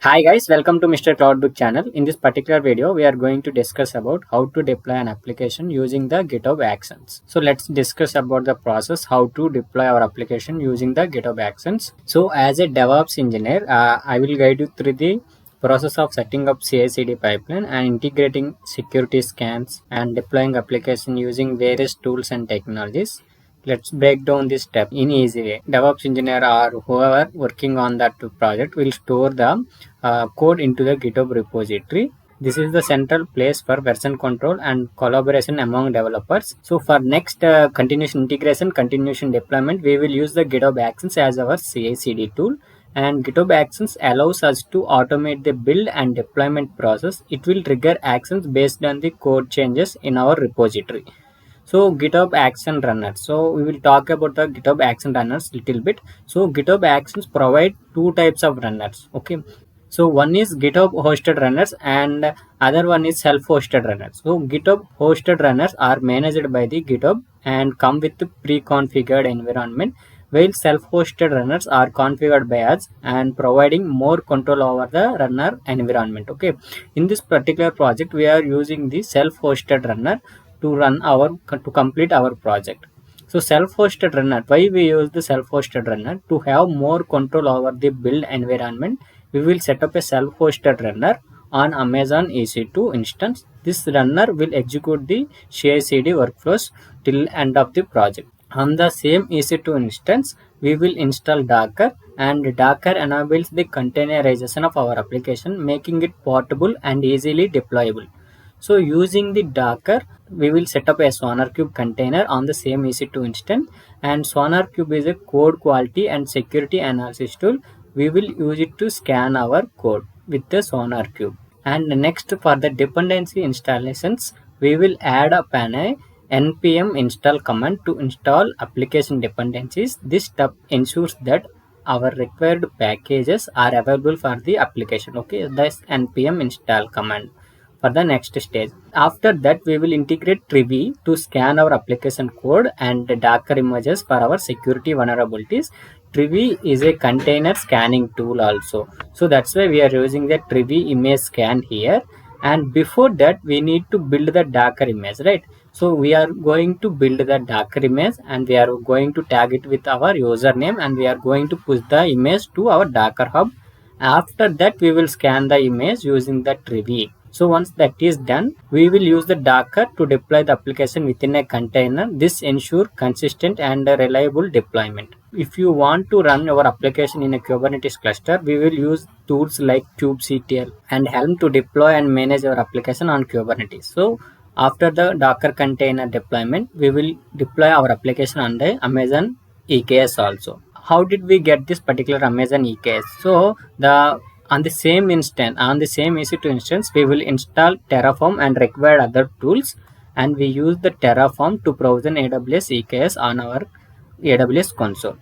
Hi guys, welcome to Mr. Cloudbook channel. In this particular video, we are going to discuss about how to deploy an application using the GitHub Actions. So let's discuss about the process, how to deploy our application using the GitHub Actions. So as a DevOps engineer, I will guide you through the process of setting up CI/CD pipeline and integrating security scans and deploying application using various tools and technologies. Let's break down this step in easy way. DevOps engineer or whoever working on that project will store the code into the GitHub repository. This is the central place for version control and collaboration among developers. So for next continuous integration, continuation deployment, we will use the GitHub Actions as our CI/CD tool. And GitHub Actions allows us to automate the build and deployment process. It will trigger actions based on the code changes in our repository. So GitHub Action Runners. So we will talk about the GitHub Action Runners little bit. So GitHub Actions provide two types of runners. Okay. So one is GitHub hosted runners and other one is self-hosted runners. So GitHub hosted runners are managed by the GitHub and come with the pre-configured environment, while self-hosted runners are configured by us and providing more control over the runner environment. Okay. In this particular project, we are using the self-hosted runner to complete our project. So self-hosted runner, why we use the self-hosted runner? To have more control over the build environment, we will set up a self-hosted runner on Amazon EC2 instance. This runner will execute the CI/CD workflows till end of the project. On the same EC2 instance, we will install Docker, and Docker enables the containerization of our application, making it portable and easily deployable. So using the Docker, we will set up a SonarQube container on the same EC2 instance, and SonarQube is a code quality and security analysis tool. We will use it to scan our code with the SonarQube. And next, for the dependency installations, we will add up an npm install command to install application dependencies. This step ensures that our required packages are available for the application. Okay, this npm install command for the next stage. After that, we will integrate Trivy to scan our application code and Docker images for our security vulnerabilities. Trivy is a container scanning tool also. So that's why we are using the Trivy image scan here. And before that, we need to build the Docker image, right? So we are going to build the Docker image and we are going to tag it with our username, and we are going to push the image to our Docker hub. After that, we will scan the image using the Trivy. So once that is done, we will use the Docker to deploy the application within a container. This ensures consistent and reliable deployment. If you want to run your application in a Kubernetes cluster, we will use tools like kubectl and Helm to deploy and manage our application on Kubernetes. So after the Docker container deployment, we will deploy our application on the Amazon EKS also. How did we get this particular Amazon EKS? So on the same EC2 instance, we will install Terraform and required other tools, and we use the Terraform to provision AWS EKS on our AWS console.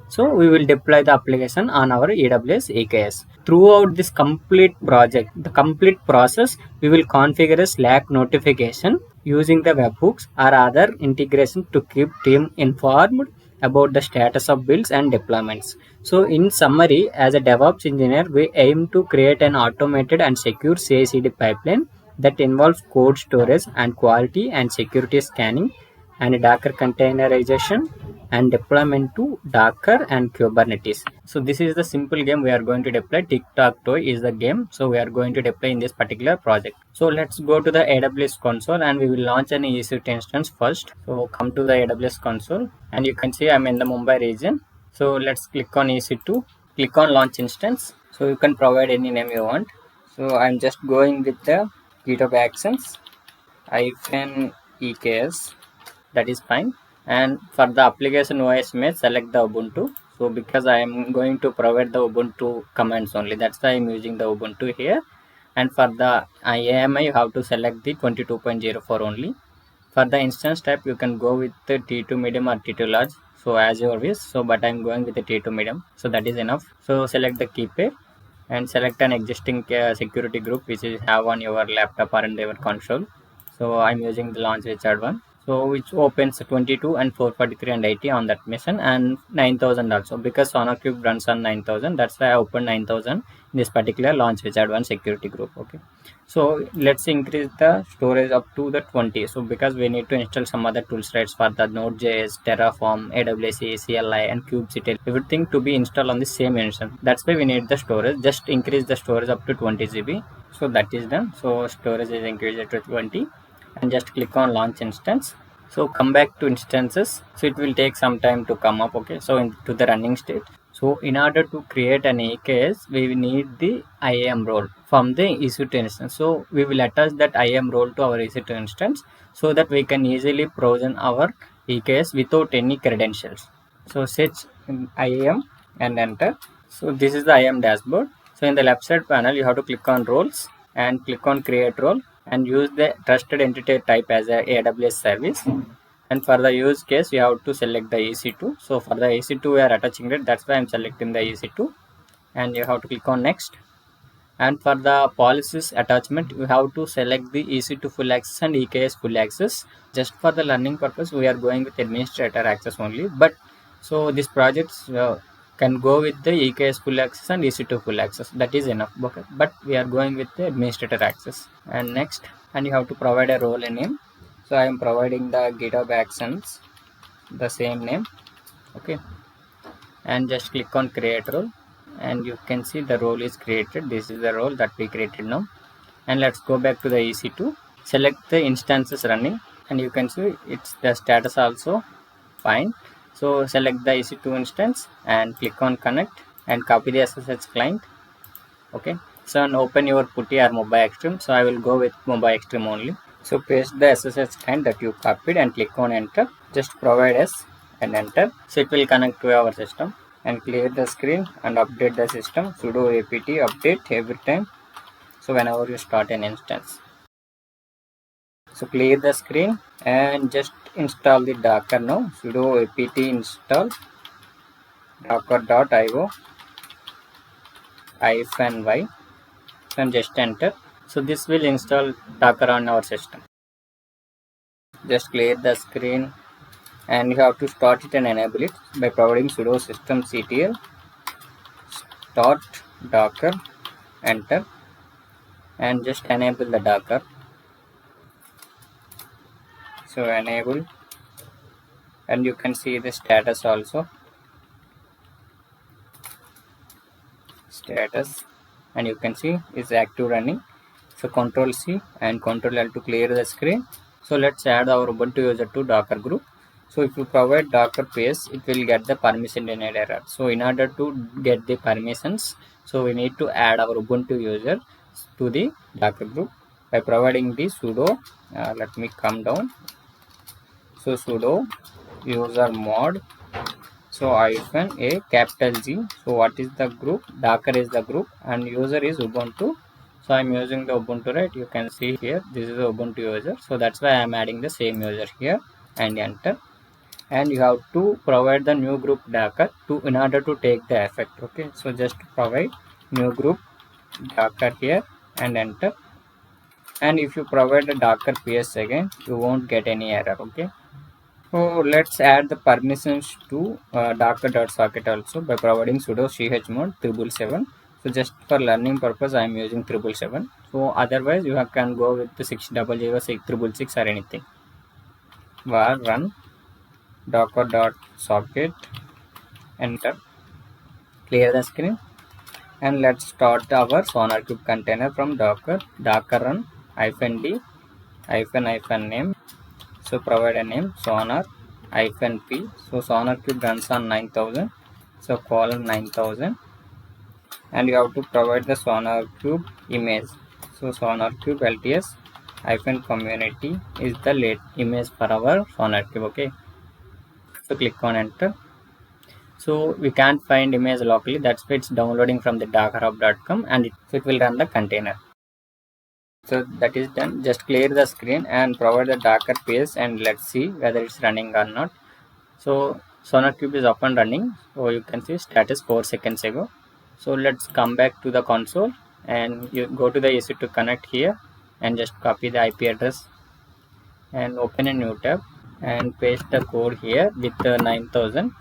So we will deploy the application on our AWS EKS. Throughout this complete project, the complete process, we will configure a Slack notification using the webhooks or other integration to keep team informed about the status of builds and deployments. So in summary, as a DevOps engineer, we aim to create an automated and secure CI/CD pipeline that involves code storage and quality and security scanning and Docker containerization and deployment to Docker and Kubernetes. So this is the simple game we are going to deploy. Tic-tac-toe is the game. So we are going to deploy in this particular project. So let's go to the AWS console and we will launch an EC2 instance first. So come to the AWS console and you can see I'm in the Mumbai region. So let's click on EC2, click on launch instance. So you can provide any name you want. So I'm just going with the GitHub Actions -EKS. That is fine. And for the application OS image, select the Ubuntu. So because I am going to provide the Ubuntu commands only, that's why I'm using the Ubuntu here. And for the AMI, you have to select the 22.04 only. For the instance type, you can go with the T2 medium or T2 large. So as your wish. So but I'm going with the T2 medium. So that is enough. So select the key pair and select an existing security group which is have on your laptop or in your console. So I'm using the launch Richard one. So So which opens 22 and 443 and 80 on that mission, and 9000 also, because SonarQube runs on 9000. That's why I opened 9000 in this particular launch wizard one security group. Okay, so let's increase the storage up to the 20. So because we need to install some other tools, right, for the Node.js, Terraform, AWS, CLI, and kubectl, everything to be installed on the same instance. That's why we need the storage. Just increase the storage up to 20 GB. So that is done. So storage is increased to 20, and just click on launch instance. So come back to instances. So it will take some time to come up. Okay, so into the running state. So in order to create an EKS, we need the IAM role from the EC2 instance. So we will attach that IAM role to our EC2 instance so that we can easily provision our EKS without any credentials. So search IAM and enter. So this is the IAM dashboard. So in the left side panel, you have to click on roles and click on create role and use the trusted entity type as a AWS service. And for the use case, you have to select the EC2. So for the EC2, we are attaching it. That's why I'm selecting the EC2. And you have to click on next. And for the policies attachment, you have to select the EC2 full access and EKS full access. Just for the learning purpose, we are going with administrator access only. But so this project can go with the EKS full access and EC2 full access. That is enough. Okay. But we are going with the administrator access. And next, and you have to provide a role name. So I am providing the GitHub Actions, the same name. Okay. And just click on create role, and you can see the role is created. This is the role that we created now. And let's go back to the EC2, select the instances running, and you can see it's the status also fine. So select the EC2 instance and click on connect and copy the SSH client. Okay, so and open your putty or mobile extreme. So I will go with mobile extreme only. So paste the SSH client that you copied and click on enter. Just provide S and enter. So it will connect to our system. And clear the screen and update the system. Sudo apt update every time. So whenever you start an instance. So clear the screen and just install the Docker now. Sudo apt install docker.io -y and just enter. So this will install Docker on our system. Just clear the screen and you have to start it and enable it by providing sudo systemctl start docker, enter, and just enable the Docker. So enable, and you can see the status also, status, and you can see it's active running. So Control C and Control L to clear the screen. So let's add our Ubuntu user to Docker group. So if you provide Docker space, it will get the permission denied error. So in order to get the permissions, so we need to add our Ubuntu user to the Docker group by providing the sudo. Let me come down. So sudo user mod. So -a capital G. So what is the group? Docker is the group and user is Ubuntu. So I'm using the Ubuntu, right? You can see here, this is the Ubuntu user. So that's why I'm adding the same user here and enter. And you have to provide the new group Docker in order to take the effect. Okay, so just provide new group Docker here and enter. And if you provide the Docker PS again, you won't get any error. Okay, so let's add the permissions to docker.socket also by providing sudo chmod 777. So just for learning purpose, I am using 777. So otherwise, you can go with the 600, 666 or anything. Var run docker.socket, enter, clear the screen, and let's start our SonarQube container from docker run -d -name. So provide a name sonar -p. So SonarQube runs on 9000. So colon 9000, and you have to provide the SonarQube image. So SonarQube LTS -community is the image for our SonarQube. Okay. So click on enter. So we can't find image locally. That's why it's downloading from the dockerhub.com, and it will run the container. So that is done. Just clear the screen and provide the Docker space, and let's see whether it's running or not. So SonarQube is up and running. So you can see status 4 seconds ago. So let's come back to the console and you go to the EC2 connect here and just copy the IP address and open a new tab and paste the code here with 9000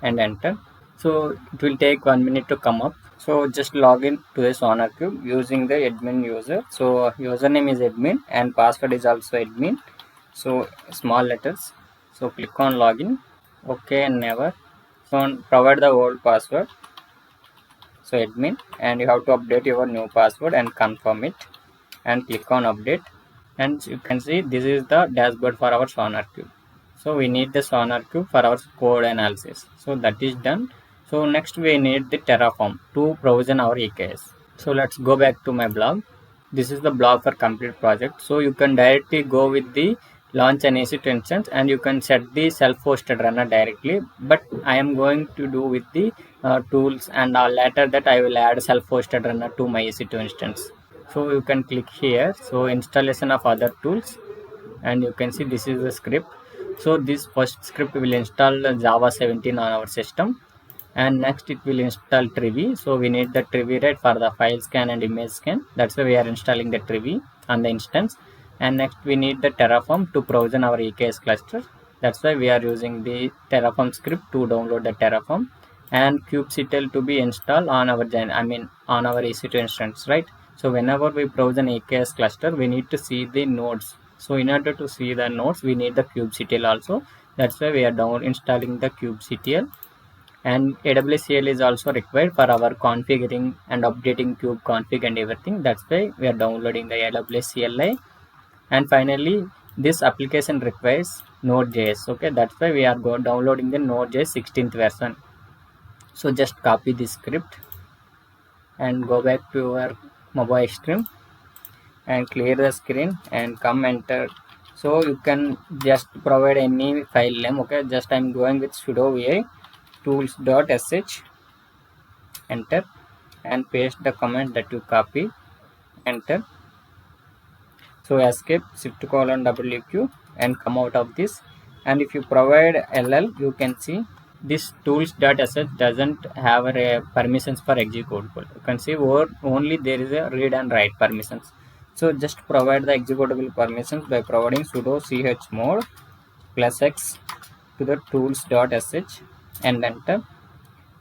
and enter. So it will take 1 minute to come up. So just log in to the SonarQube using the admin user. So username is admin and password is also admin. So small letters. So click on login. Okay and never. So provide the old password. So admin, and you have to update your new password and confirm it and click on update. And you can see this is the dashboard for our SonarQube. So we need the SonarQube for our code analysis. So that is done. So next we need the Terraform to provision our EKS. So let's go back to my blog. This is the blog for complete project. So you can directly go with the launch an EC2 instance and you can set the self-hosted runner directly. But I am going to do with the tools, and later that I will add self-hosted runner to my EC2 instance. So you can click here. So installation of other tools, and you can see this is the script. So this first script will install Java 17 on our system, and next it will install Trivy. So we need the Trivy, right, for the file scan and image scan. That's why we are installing the Trivy on the instance. And next we need the Terraform to provision our EKS cluster. That's why we are using the Terraform script to download the Terraform, and kubectl to be installed on our on our EC2 instance, right? So whenever we provision EKS cluster, we need to see the nodes. So in order to see the nodes, we need the kubectl also. That's why we are installing the kubectl. And AWS is also required for our configuring and updating kube config and everything. That's why we are downloading the AWS CLI. And finally, this application requires Node.js. Okay, that's why we are downloading the Node.js 16th version. So just copy this script and go back to your mobile extreme and clear the screen and come enter. So you can just provide any file name. Okay, just I'm going with sudo vi tools.sh, enter, and paste the command that you copy, enter. So escape shift:/WQ and come out of this. And if you provide LL, you can see this tools.sh doesn't have a permissions for executable. You can see only there is a read and write permissions. So just provide the executable permissions by providing sudo chmod +x to the tools.sh and enter.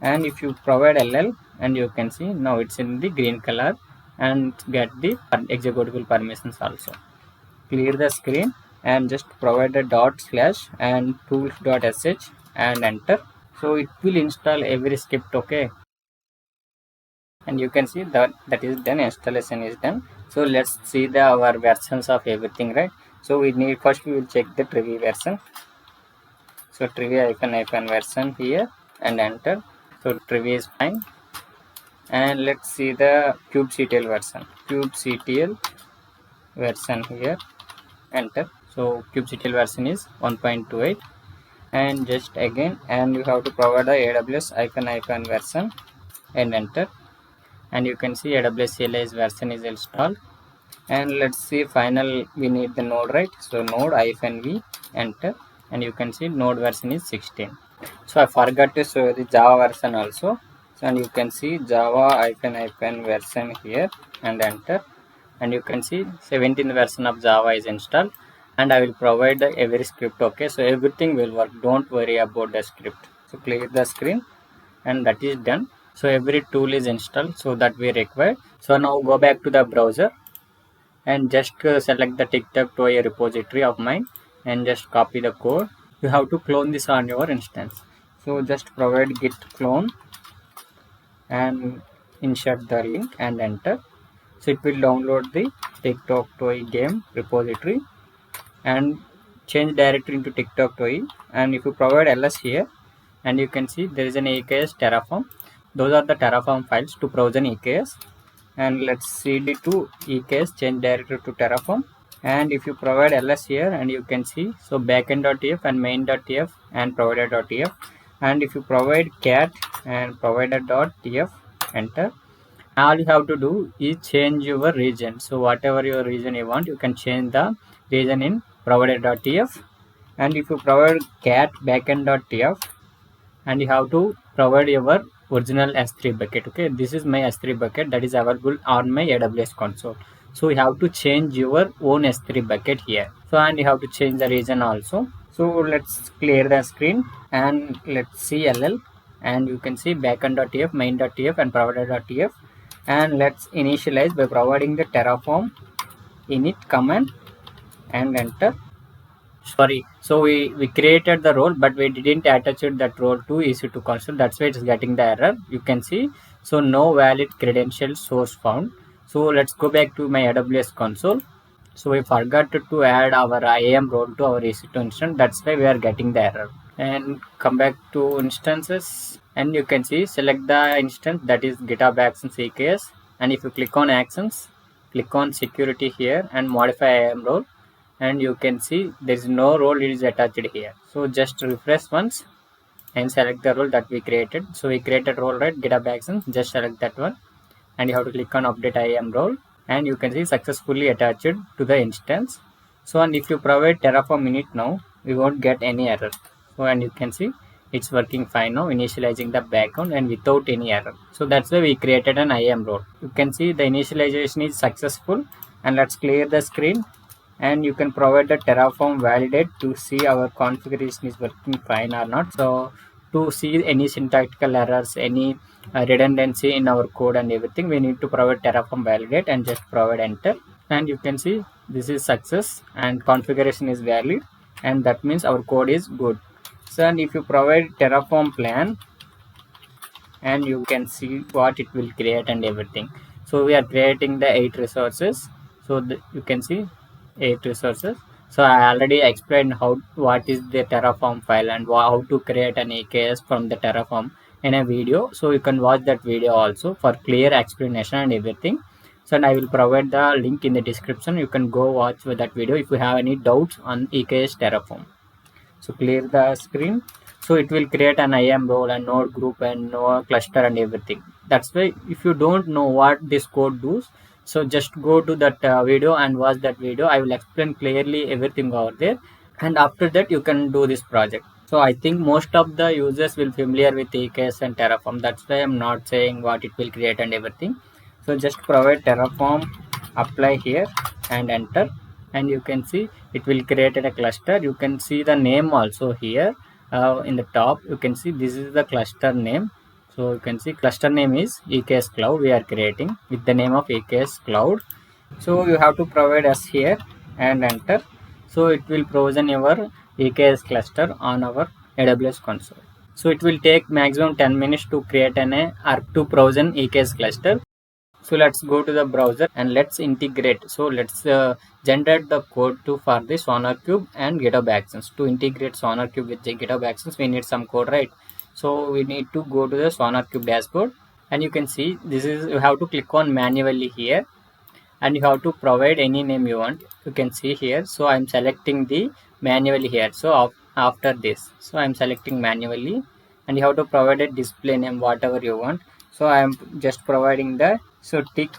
And if you provide ll, and you can see now it's in the green color and get the executable permissions also. Clear the screen and just provide the // and tools.sh and enter. So it will install every script. Okay, and you can see that is done, installation is done. So let's see our versions of everything, right? So we need, first we will check the Trivy version. So Trivy -- version here and enter. So Trivy is fine. And let's see the kubectl version here, enter. So kubectl version is 1.28, and just again, and you have to provide the AWS -- version and enter. And you can see AWS CLI version is installed. And let's see final, we need the node, right? So node -v, enter, and you can see node version is 16. So I forgot to show the Java version also. So, and you can see Java -- version here and enter, and you can see 17th version of Java is installed. And I will provide every script. Okay, so everything will work, don't worry about the script. So clear the screen, and that is done. So every tool is installed, so that we require. So now go back to the browser and just select the tic-tac-toe repository of mine and just copy the code. You have to clone this on your instance. So just provide git clone and insert the link and enter. So it will download the tic-tac-toe game repository and change directory into tic-tac-toe. And if you provide ls here, and you can see there is an EKS Terraform. Those are the Terraform files to provision EKS. And let's cd to EKS, change directory to Terraform. And if you provide ls here, and you can see, so backend.tf and main.tf and provider.tf. And if you provide cat and provider.tf, enter. All you have to do is change your region. So whatever your region you want, you can change the region in provider.tf. And if you provide cat backend.tf, and you have to provide your original S3 bucket. Okay, this is my S3 bucket that is available on my AWS console. So you have to change your own S3 bucket here. So and you have to change the region also. So let's clear the screen and let's see LL, and you can see backend.tf, main.tf and provider.tf, and let's initialize by providing the terraform init command and enter. Sorry, so we created the role but we didn't attach it that role to EC2 console, that's why it's getting the error. You can see, so no valid credential source found. So let's go back to my AWS console. So we forgot to add our IAM role to our EC2 instance, that's why we are getting the error. And come back to instances, and you can see select the instance, that is GitHub Actions EKS, and if you click on actions, click on security here and modify IAM role, and you can see there is no role is attached here. So just refresh once and select the role that we created. So we created role, right, GitHub Actions, just select that one and you have to click on update IAM role, and you can see successfully attached to the instance. So and if you provide terraform init now, we won't get any error. So and you can see it's working fine now, initializing the background and without any error. So that's why we created an IAM role. You can see the initialization is successful, and let's clear the screen, and you can provide the terraform validate to see our configuration is working fine or not. So to see any syntactical errors, any redundancy in our code and everything, we need to provide terraform validate and just provide enter, and you can see this is success and configuration is valid, and that means our code is good. So and if you provide terraform plan, and you can see what it will create and everything. So we are creating the 8 resources. So you can see 8 resources. So I already explained what is the terraform file and how to create an EKS from the terraform in a video. So you can watch that video also for clear explanation and everything. So and I will provide the link in the description. You can go watch that video if you have any doubts on EKS terraform. So clear the screen. So it will create an IAM role and node group and node cluster and everything. That's why if you don't know what this code does, so just go to that video and watch that video. I will explain clearly everything over there, and after that you can do this project. So I think most of the users will familiar with EKS and terraform, that's why I'm not saying what it will create and everything. So just provide terraform apply here and enter, and you can see it will create a cluster. You can see the name also here in the top. You can see this is the cluster name. So you can see cluster name is EKS cloud. We are creating with the name of EKS cloud. So you have to provide us here and enter. So it will provision your EKS cluster on our AWS console. So it will take maximum 10 minutes to create an or to provision EKS cluster. So let's go to the browser and let's integrate. So let's generate the code for the SonarQube and GitHub Actions. To integrate SonarQube with the GitHub Actions, we need some code, right? So we need to go to the SonarQube dashboard, and you can see this is, you have to click on manually here, and you have to provide any name you want. You can see here. So I'm selecting the manually here. So after this, so I'm selecting manually, and you have to provide a display name whatever you want. So I'm just providing the, so tick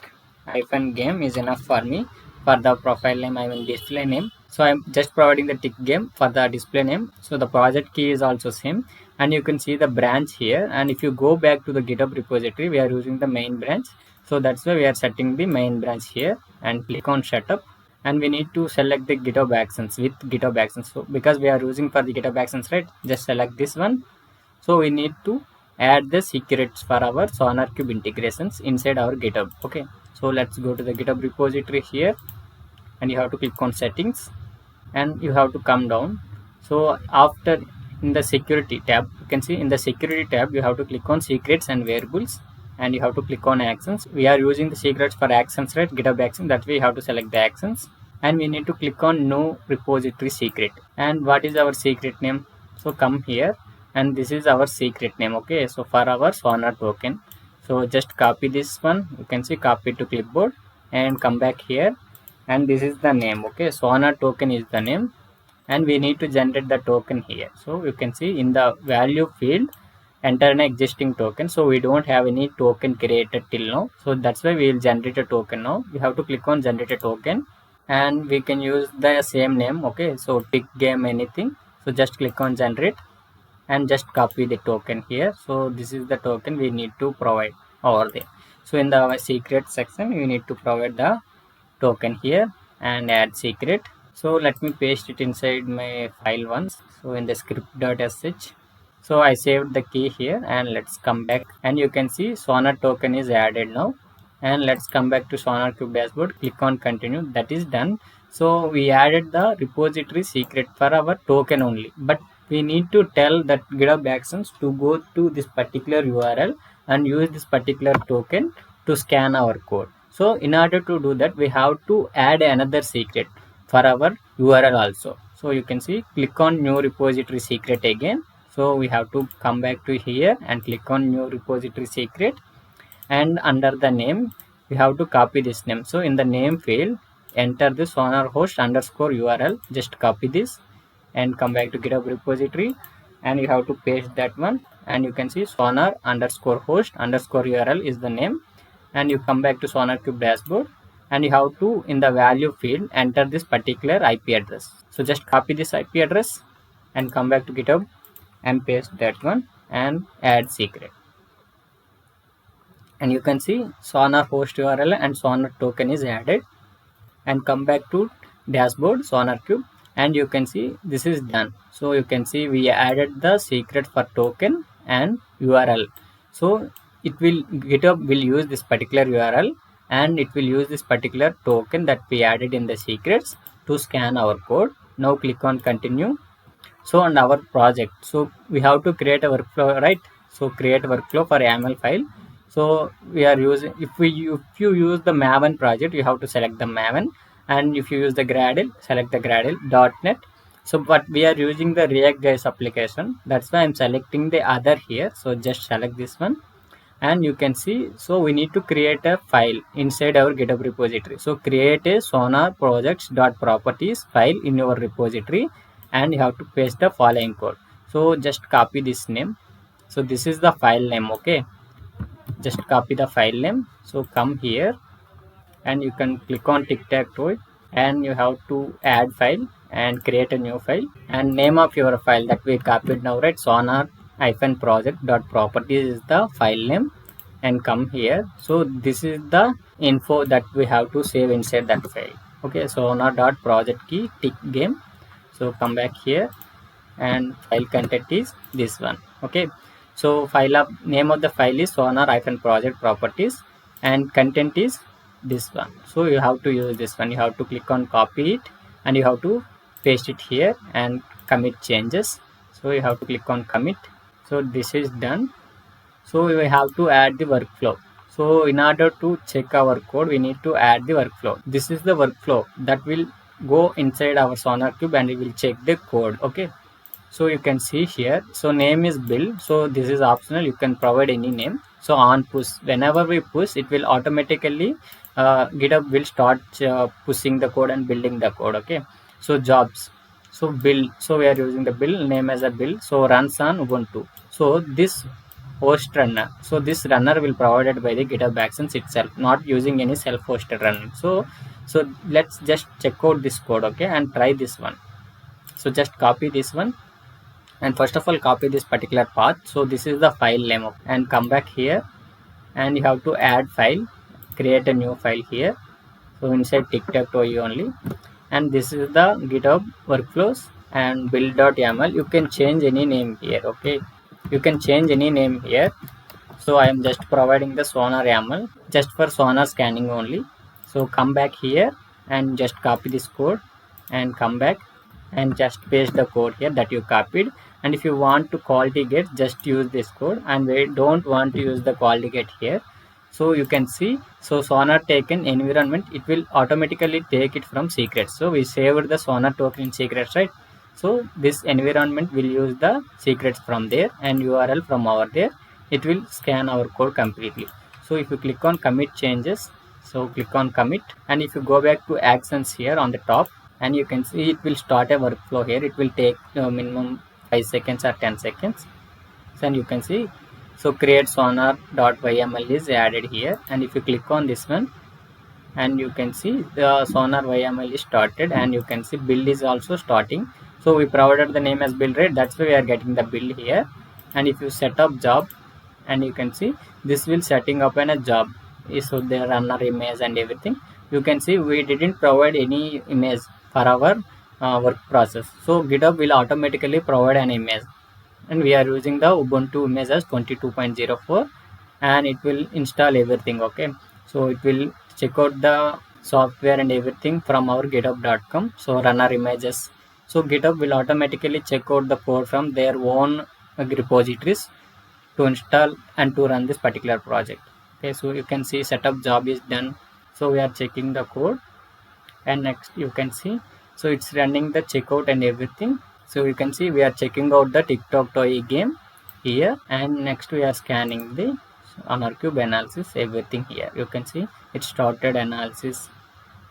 hyphen game is enough for me. For the profile name, I mean display name, so I'm just providing the tick game for the display name. So the project key is also same, and you can see the branch here. And if you go back to the GitHub repository, we are using the main branch. So that's why we are setting the main branch here, and click on setup, and we need to select the GitHub Actions with GitHub Actions. So because we are using for the GitHub Actions, right, just select this one. So we need to add the secrets for our SonarQube integrations inside our GitHub. Okay, so let's go to the GitHub repository here, and you have to click on settings, and you have to come down. So after, in the security tab, you can see in the security tab you have to click on secrets and variables, and you have to click on actions. We are using the secrets for actions, right, GitHub Actions, that way you have to select the actions, and we need to click on new repository secret. And what is our secret name? So come here, and this is our secret name. Okay, so for our Sonar token, so just copy this one. You can see copy to clipboard and come back here, and this is the name. Okay, Sonar token is the name, and we need to generate the token here. So you can see in the value field, enter an existing token. So we don't have any token created till now, so that's why we will generate a token now. We have to click on generate a token, and we can use the same name. Okay, so tick game anything. So just click on generate and just copy the token here. So this is the token we need to provide over there. So in the secret section, we need to provide the token here and add secret. So let me paste it inside my file once. So in the script.sh, so I saved the key here, and let's come back, and you can see Sonar token is added now. And let's come back to SonarQube dashboard, click on continue. That is done. So we added the repository secret for our token only, but we need to tell that GitHub Actions to go to this particular URL and use this particular token to scan our code. So in order to do that, we have to add another secret for our URL also. So you can see, click on new repository secret again. So we have to come back to here and click on new repository secret, and under the name we have to copy this name. So in the name field, enter the sonar host underscore URL. Just copy this and come back to GitHub repository, and you have to paste that one, and you can see sonar underscore host underscore URL is the name. And you come back to SonarQube dashboard, and you have to, in the value field, enter this particular IP address. So just copy this IP address and come back to GitHub and paste that one and add secret. And you can see sonar host URL and sonar token is added. And come back to dashboard SonarQube, and you can see this is done. So you can see we added the secret for token and URL. So it will, GitHub will use this particular URL, and it will use this particular token that we added in the secrets to scan our code. Now click on continue. So on our project, so we have to create a workflow, right? So create a workflow for YAML file. So we are using, if you use the Maven project, you have to select the Maven, and if you use the Gradle, select the Gradle.net. So but we are using the React guys application, that's why I'm selecting the other here. So just select this one, and you can see, so we need to create a file inside our GitHub repository. So create a sonar projects.properties file in your repository, and you have to paste the following code. So just copy this name. So this is the file name, okay? Just copy the file name. So come here, and you can click on tic-tac-toe, and you have to add file and create a new file, and name of your file that we copied now, right? sonar-project.properties is the file name, and come here. So this is the info that we have to save inside that file, okay? sonar.project key tick game. So come back here, and file content is this one, okay? So file of name of the file is sonar-project properties, and content is this one. So you have to use this one. You have to click on copy it, and you have to paste it here and commit changes. So you have to click on commit. So this is done. So we have to add the workflow. So in order to check our code, we need to add the workflow. This is the workflow that will go inside our SonarQube, and it will check the code, okay? So you can see here, so name is build. So this is optional, you can provide any name. So on push, whenever we push, it will automatically GitHub will start pushing the code and building the code, okay? So jobs, so build, so we are using the build name as a build. So runs on Ubuntu. So this host runner, so this runner will provided by the GitHub Actions itself, not using any self-hosted runner. So let's just check out this code, okay, and try this one. So just copy this one, and first of all copy this particular path. So this is the file name, and come back here, and you have to add file, create a new file here. So inside tic-tac-toe only, and this is the GitHub workflows and build.yaml. You can change any name here, okay? You can change any name here. So I am just providing the sonar YAML just for sonar scanning only. So come back here and just copy this code, and come back and just paste the code here that you copied. And if you want to quality get, just use this code, and we don't want to use the quality get here. So you can see, so sonar taken environment, it will automatically take it from secrets. So we saved the sonar token in secrets, right? So this environment will use the secrets from there and URL from over there. It will scan our code completely. So if you click on commit changes, so click on commit, and if you go back to actions here on the top, and you can see it will start a workflow here. It will take minimum 5 seconds or 10 seconds. So, and you can see, so create sonar.yml is added here, and if you click on this one, and you can see the sonar yml is started, and you can see build is also starting. So we provided the name as build, right? That's why we are getting the build here. And if you set up job, and you can see this will setting up in a job. So the runner image and everything. You can see we didn't provide any image for our work process. So GitHub will automatically provide an image, and we are using the Ubuntu image as 22.04, and it will install everything. Okay, so it will check out the software and everything from our github.com. So run our images. So GitHub will automatically check out the code from their own repositories to install and to run this particular project. Okay, so you can see setup job is done. So we are checking the code, and next you can see, so it's running the checkout and everything. So you can see we are checking out the TikTok toy game here, and next we are scanning the SonarQube analysis, everything here. You can see it started analysis,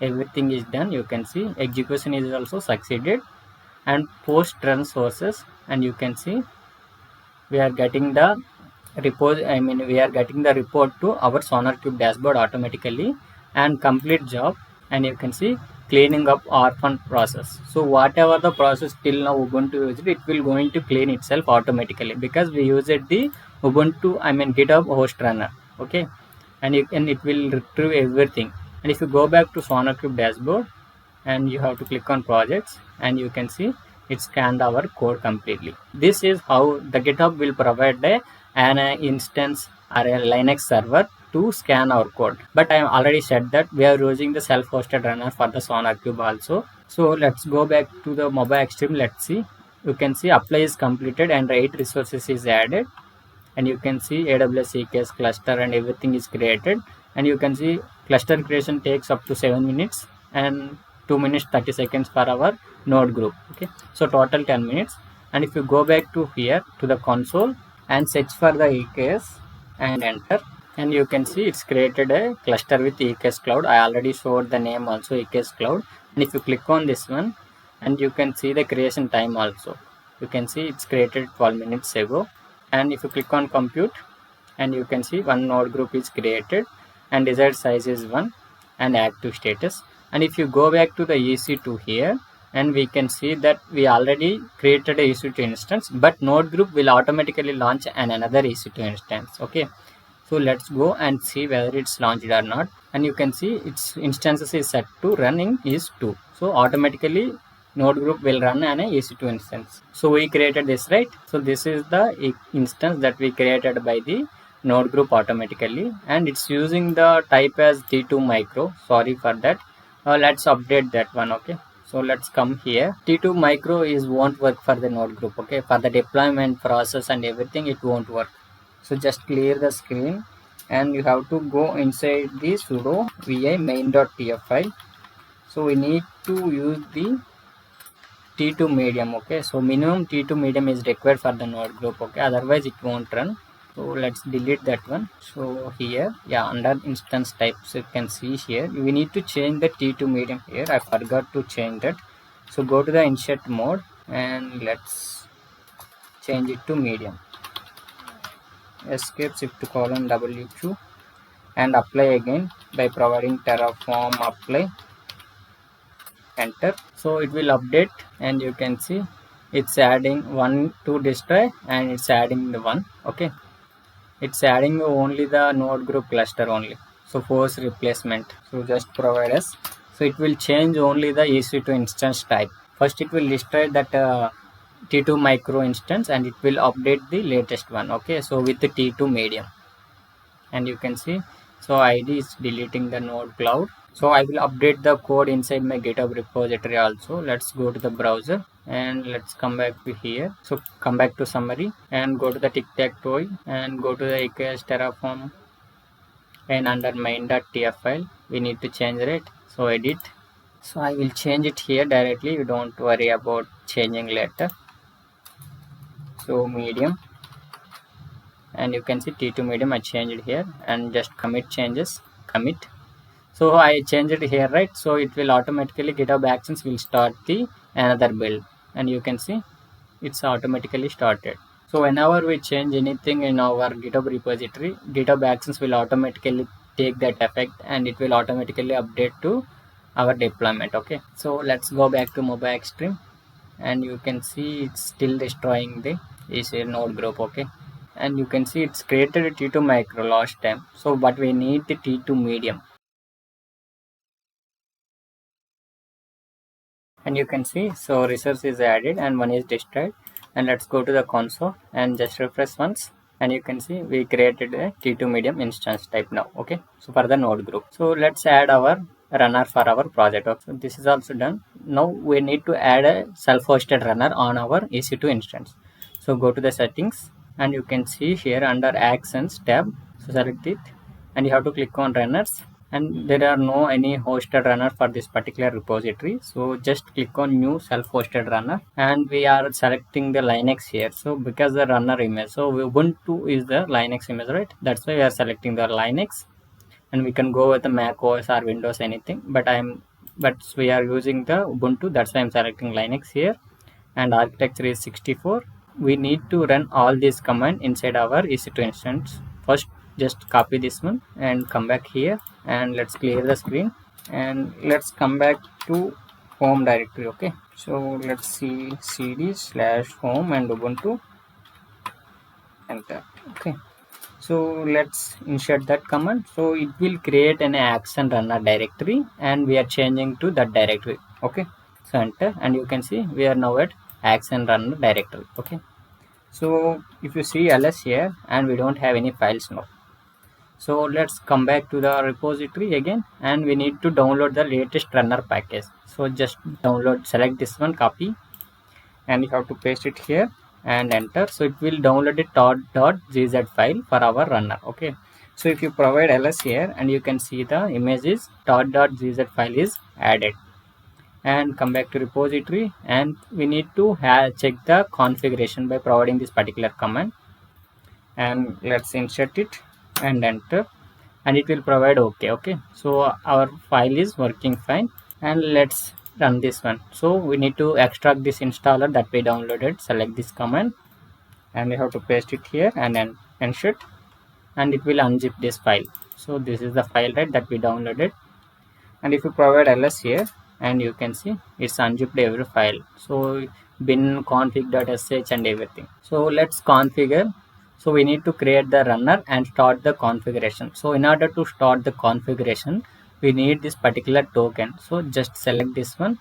everything is done. You can see execution is also succeeded, and post run sources, and you can see we are getting the we are getting the report to our SonarQube dashboard automatically, and complete job, and you can see cleaning up orphan process. So whatever the process till now Ubuntu used, it will going to clean itself automatically because we used the Ubuntu GitHub host runner. Okay, and it will retrieve everything. And if you go back to SonarQube dashboard, and you have to click on projects, and you can see it scanned our code completely. This is how the GitHub will provide an instance or a Linux server to scan our code. But I already said that we are using the self-hosted runner for the SonarQube also. So let's go back to the mobile extreme. Let's see. You can see apply is completed and 8 resources is added, and you can see AWS EKS cluster and everything is created, and you can see cluster creation takes up to 7 minutes and 2 minutes 30 seconds for our node group. Okay, so total 10 minutes. And if you go back to here to the console and search for the EKS and enter, and you can see it's created a cluster with EKS cloud. I already showed the name also, EKS cloud. And if you click on this one, and you can see the creation time also, you can see it's created 12 minutes ago. And if you click on compute, and you can see one node group is created and desired size is 1 and active status. And if you go back to the EC2 here, and we can see that we already created a EC2 instance, but node group will automatically launch another EC2 instance. Okay, so let's go and see whether it's launched or not. And you can see its instances is set to running is 2, so automatically node group will run an EC2 instance. So we created this, right? So this is the instance that we created by the node group automatically, and it's using the type as T2 micro. Sorry for that. Let's update that one. Okay, so let's come here. T2 micro is won't work for the node group. Okay, for the deployment process and everything it won't work. So just clear the screen, and you have to go inside the sudo vi main.tf file. So we need to use the T2 medium. Okay, so minimum T2 medium is required for the node group. Okay, otherwise it won't run. So let's delete that one. So here, yeah, under instance types, you can see here we need to change the T2 medium here. I forgot to change that. So go to the insert mode, and let's change it to medium. Escape shift colon W2 and apply again by providing terraform apply, enter. So it will update, and you can see it's adding 1 to destroy, and it's adding the 1. Okay, it's adding only the node group cluster only. So force replacement, so just provide us. So it will change only the EC2 instance type. First it will destroy that T2 micro instance, and it will update the latest one. Okay, so with the T2 medium, and you can see, so ID is deleting the node cloud. So I will update the code inside my GitHub repository also. Let's go to the browser, and let's come back to here. So come back to summary and go to the tic-tac-toe and go to the EKS terraform, and under main.tf file we need to change it. So edit. So I will change it here directly, you don't worry about changing later. So medium, and you can see T2 medium I changed here, and just commit changes, commit. So I changed it here, right? So it will automatically GitHub Actions will start the another build, and you can see it's automatically started. So whenever we change anything in our GitHub repository, GitHub Actions will automatically take that effect, and it will automatically update to our deployment. Okay, so let's go back to mobile extreme, and you can see it's still destroying the node group. Okay, and you can see it's created a T2 micro last time, so but we need the T2 medium. and you can see so resource is added and one is destroyed. And let's go to the console and just refresh once, and you can see we created a T2 medium instance type now. Okay, so for the node group, so let's add our runner for our project. Okay, so this is also done. Now we need to add a self-hosted runner on our EC2 instance. So go to the settings, and you can see here under actions tab, so select it, and you have to click on runners, and there are no any hosted runner for this particular repository. So just click on new self-hosted runner, and we are selecting the Linux here. So because the runner image, so Ubuntu is the Linux image, right? That's why we are selecting the Linux, and we can go with the Mac OS or Windows anything, but we are using the Ubuntu, that's why I'm selecting Linux here. And architecture is 64. We need to run all these commands inside our EC2 instance. First just copy this one and come back here, and let's clear the screen, and let's come back to home directory. Okay, so let's see cd/home and Ubuntu, enter. Okay, so let's insert that command. So it will create an action runner directory, and we are changing to that directory. Okay, so enter, and you can see we are now at action runner directory. Okay, so if you see ls here, and we don't have any files now. So let's come back to the repository again, and we need to download the latest runner package. So just download, select this one, copy, and you have to paste it here and enter. So it will download a .gz file for our runner. Okay, so if you provide ls here, and you can see the image is .gz file is added. And come back to repository, and we need to check the configuration by providing this particular command, and let's insert it and enter, and it will provide okay. So our file is working fine, and let's run this one. So we need to extract this installer that we downloaded. Select this command, and we have to paste it here and then insert, and it will unzip this file. So this is the file, right, that we downloaded. And if you provide ls here, and you can see it's unzipped every file, so bin config.sh and everything. So let's configure. So we need to create the runner and start the configuration. So in order to start the configuration, we need this particular token. So just select this one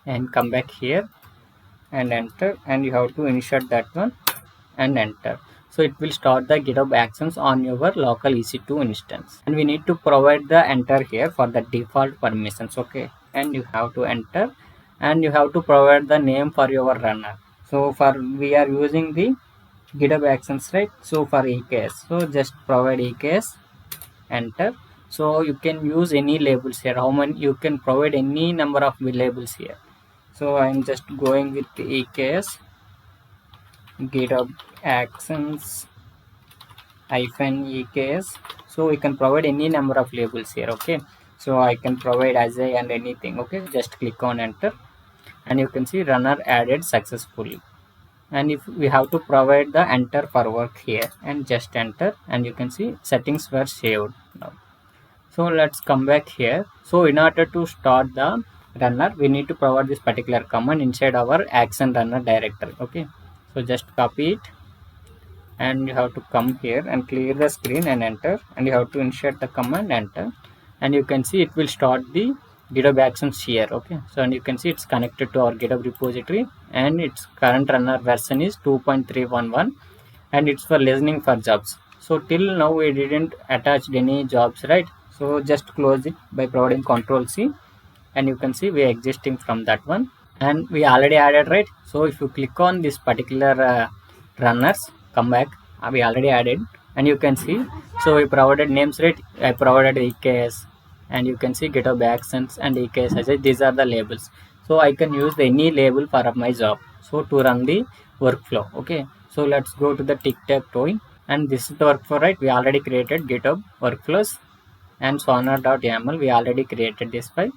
and come back here and enter, and you have to insert that one and enter. So it will start the GitHub Actions on your local EC2 instance, and we need to provide the enter here for the default permissions. Okay, and you have to enter, and you have to provide the name for your runner. So for we are using the GitHub Actions, right? So for EKS, so just provide EKS, enter. So you can use any labels here. How many you can provide any number of labels here. So I'm just going with the EKS GitHub Actions -EKS. So we can provide any number of labels here. Okay, so I can provide as a and anything. Okay, just click on enter, and you can see runner added successfully. And if we have to provide the enter for work here, and just enter, and you can see settings were saved now. So let's come back here. So in order to start the runner, we need to provide this particular command inside our action runner directory. Okay, so just copy it, and you have to come here and clear the screen and enter, and you have to insert the command, enter, and you can see it will start the GitHub Actions here. Okay, so and you can see it's connected to our GitHub repository, and its current runner version is 2.311, and it's for listening for jobs. So till now we didn't attach any jobs, right? So just close it by providing Ctrl+C, and you can see we are existing from that one, and we already added, right? So if you click on this particular runners, come back, we already added, and you can see so we provided names, right? I provided EKS, and you can see GitHub Actions and EKS as these are the labels. So I can use any label for my job, so to run the workflow. Okay, so let's go to the tic-tac-toe, and this is the workflow, right? We already created GitHub workflows, and sonar.yaml we already created this file,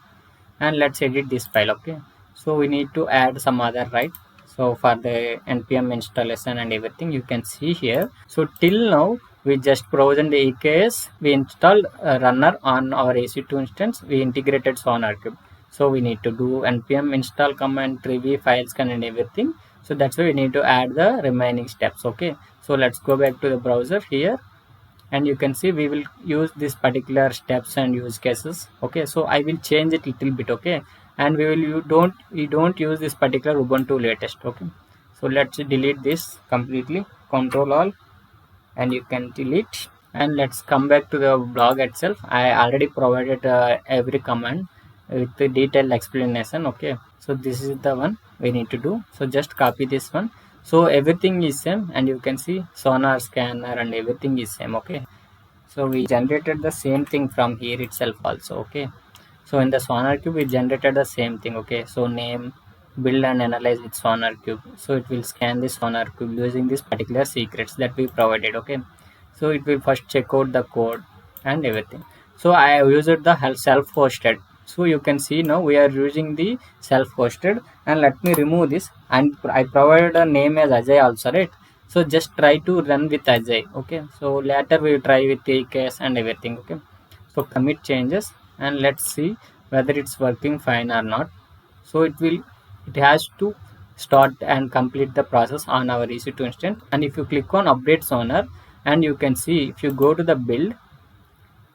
and let's edit this file. Okay, so we need to add some other, right? So for the npm installation and everything, you can see here. So till now we just provisioned the EKS, we installed a runner on our EC2 instance, we integrated SonarQube. So we need to do npm install command, Trivy, file scan and everything. So that's why we need to add the remaining steps. Okay, so let's go back to the browser here, and you can see we will use this particular steps and use cases. Okay, so I will change it little bit. Okay, and we don't use this particular Ubuntu latest. Okay, so let's delete this completely. Control all, and you can delete. And let's come back to the blog itself. I already provided every command with the detailed explanation. Okay, so this is the one we need to do. So just copy this one. So everything is same, and you can see sonar scanner and everything is same. Okay, so we generated the same thing from here itself also. Okay, so in the SonarQube we generated the same thing. Okay, so name, build and analyze with SonarQube. So it will scan the SonarQube using this particular secrets that we provided. Okay, so it will first check out the code and everything. So I have used the self-hosted. So you can see now we are using the self-hosted, and let me remove this, and I provided a name as Ajay also, right? So just try to run with Ajay. Okay, so later we will try with EKS and everything. Okay, so commit changes, and let's see whether it's working fine or not. So it has to start and complete the process on our EC2 instance. And if you click on update sonar, and you can see if you go to the build,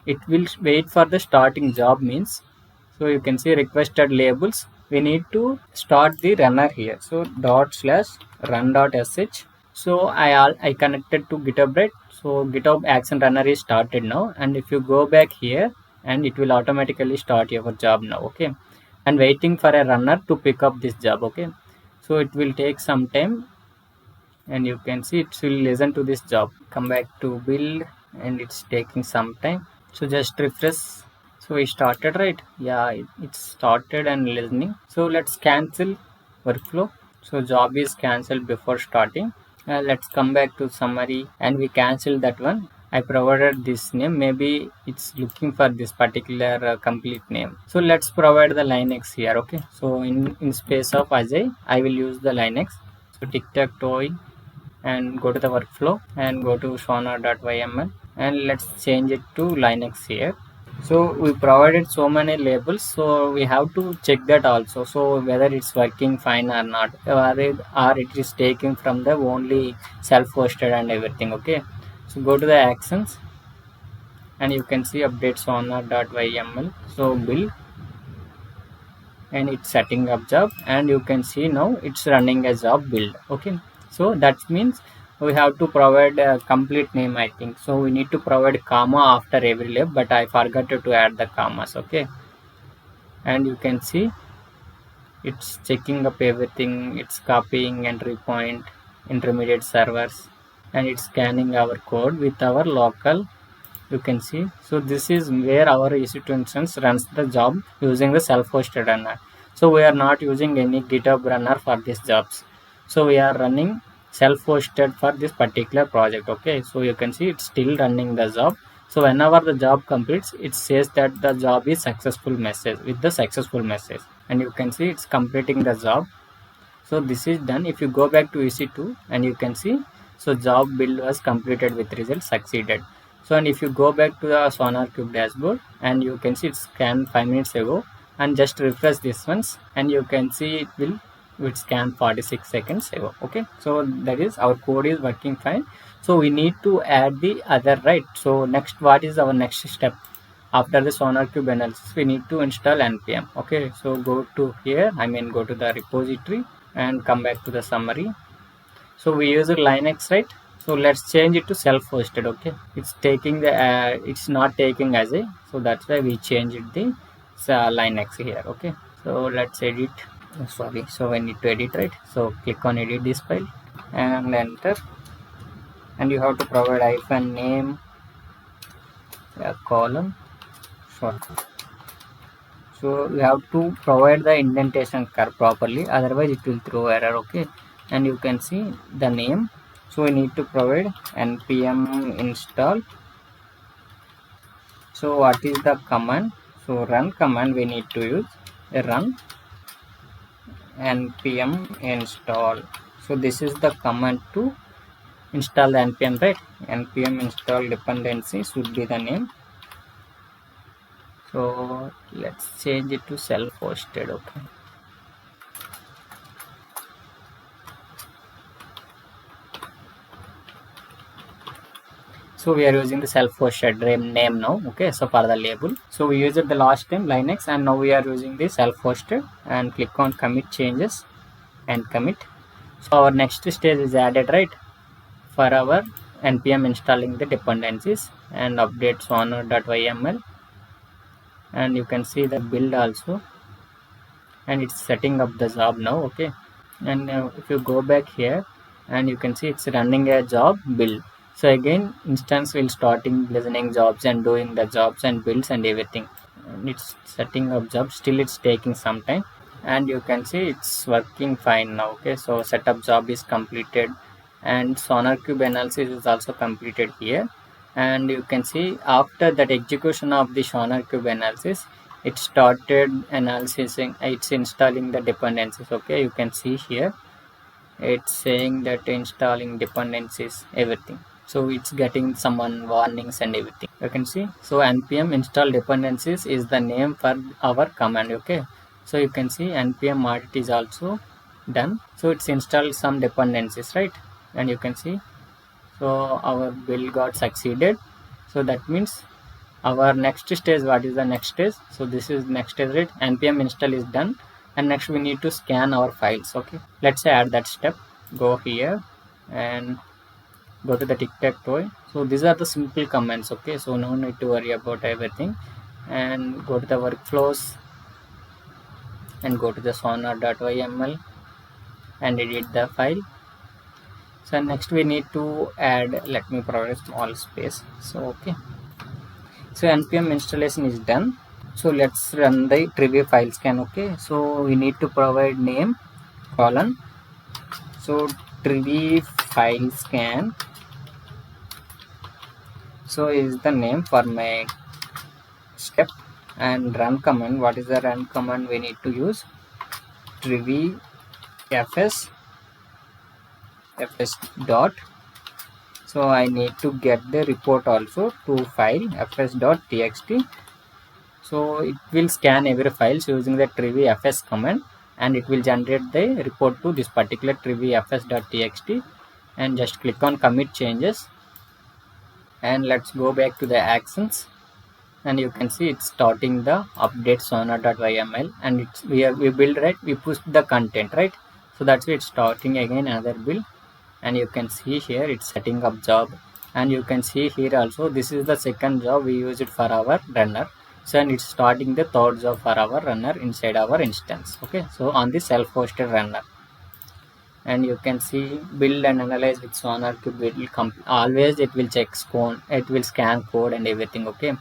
it will wait for the starting job means. So you can see requested labels, we need to start the runner here. So dot slash run dot sh. So I connected to GitHub, right? So GitHub action runner is started now, and if you go back here, and it will automatically start your job now. Okay, and waiting for a runner to pick up this job. Okay, so it will take some time, and you can see it will listen to this job. Come back to build, and it's taking some time. So just refresh. So we started, right? Yeah, it started and listening. So let's cancel workflow. So job is cancelled before starting. Let's come back to summary, and we cancel that one. I provided this name, maybe it's looking for this particular complete name. So let's provide the Linux here. Okay, so in space of Ajay, I will use the Linux. So tic-tac-toe, and go to the workflow and go to sonar.yml, and let's change it to Linux here. So we provided so many labels, so we have to check that also, so whether it's working fine or not, or it is taking from the only self-hosted and everything. Okay, so go to the actions, and you can see update sonar.yml. So build, and it's setting up job, and you can see now it's running a job build. Okay, so that means we have to provide a complete name, I think. So we need to provide comma after every label, but I forgot to add the commas. Okay, and you can see it's checking up everything, it's copying entry point, intermediate servers, and it's scanning our code with our local. You can see, so this is where our EC2 instance runs the job using the self-hosted runner. So we are not using any GitHub runner for these jobs. So we are running self-hosted for this particular project. Okay, so you can see it's still running the job. So whenever the job completes, it says that the job is successful message with the successful message, and you can see it's completing the job. So this is done. If you go back to EC2, and you can see, so job build was completed with result succeeded. So, and if you go back to the SonarQube dashboard, and you can see it's scanned 5 minutes ago, and just refresh this ones, and you can see it scan 46 seconds ago. Okay, so that is our code is working fine. So we need to add the other, right? So next, what is our next step? After the SonarQube analysis, we need to install npm. Okay, so go to here, go to the repository, and come back to the summary. So we use Linux, right? So let's change it to self-hosted. Okay, it's taking the it's not taking as a, so that's why we changed the Linux here. Okay, so let's edit. Sorry, so I need to edit, right? So click on edit this file and enter, and you have to provide hyphen name, column. Sorry. So you have to provide the indentation curve properly, otherwise it will throw error. Okay, and you can see the name. So we need to provide npm install. So what is the command? So run command we need to use a run npm install. So this is the command to install the npm, right? Npm install dependency should be the name. So let's change it to self-hosted. Okay, So we are using the self-hosted name now. Okay, so for the label, so we used the last time Linux, and now we are using the self-hosted, and click on commit changes and commit. So our next stage is added, right, for our npm installing the dependencies and update sonar.yml, and you can see the build also, and it's setting up the job now. Okay, and if you go back here, and you can see it's running a job build. So again, instance will starting listening jobs and doing the jobs and builds and everything, and it's setting up jobs. Still it's taking some time, and you can see it's working fine now. Okay, so setup job is completed, and SonarQube analysis is also completed here. And you can see after that execution of the SonarQube analysis, it started analyzing, it's installing the dependencies. Okay, you can see here it's saying that installing dependencies everything, so it's getting some warnings and everything, you can see. So npm install dependencies is the name for our command. Okay, so you can see npm audit is also done, so it's installed some dependencies, right, and you can see, so our build got succeeded. So that means our next stage, what is the next stage? So this is next stage, right? npm install is done, and next we need to scan our files. Okay, let's add that step. Go here and go to the tic-tac-toe. So these are the simple commands. Okay, so no need to worry about everything, and go to the workflows and go to the sonar.yml and edit the file. So next we need to add, let me provide a small space. So okay, so npm installation is done. So let's run the Trivy file scan. Okay, so we need to provide name colon, so Trivy file scan, so is the name for my step, and run command. What is the run command we need to use? Trivy fs dot, so I need to get the report also to file fs.txt. So it will scan every files using the Trivy fs command, and it will generate the report to this particular Trivy fs.txt. And just click on commit changes, and let's go back to the actions, and you can see it's starting the update sonar.yml, and it's we build, right, we push the content, right, so that's why it's starting again another build. And you can see here it's setting up job, and you can see here also this is the second job we use it for our runner. So and it's starting the third job for our runner inside our instance. Okay, so on the self-hosted runner, and you can see build and analyze with SonarQube. It will always it will check scan, it will scan code and everything. Okay,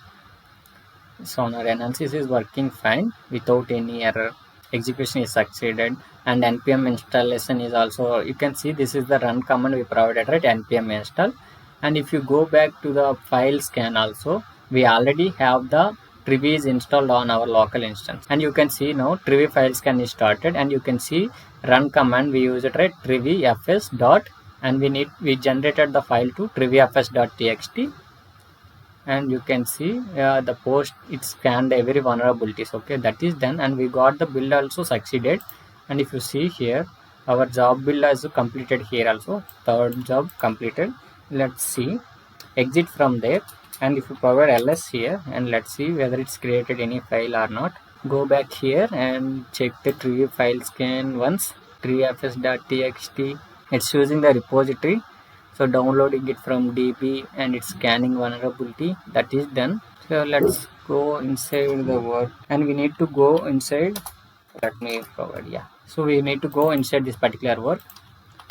Sonar analysis is working fine without any error. Execution is succeeded, and npm installation is also, you can see this is the run command we provided, right, npm install. And if you go back to the file scan also, we already have the Trivy is installed on our local instance, and you can see now Trivy file scan is started, and you can see run command we use it, right, Trivy fs dot, and we generated the file to Trivy fs.txt. And you can see the post, it scanned every vulnerabilities. Okay, that is done, and we got the build also succeeded. And if you see here, our job build is completed here also, third job completed. Let's see, exit from there, and if you provide ls here, and let's see whether it's created any file or not. Go back here and check the tree file scan once, treefs.txt. It's using the repository, so downloading it from db, and it's scanning vulnerability. That is done. So let's go inside the work, and we need to go inside, let me forward, yeah, so we need to go inside this particular work.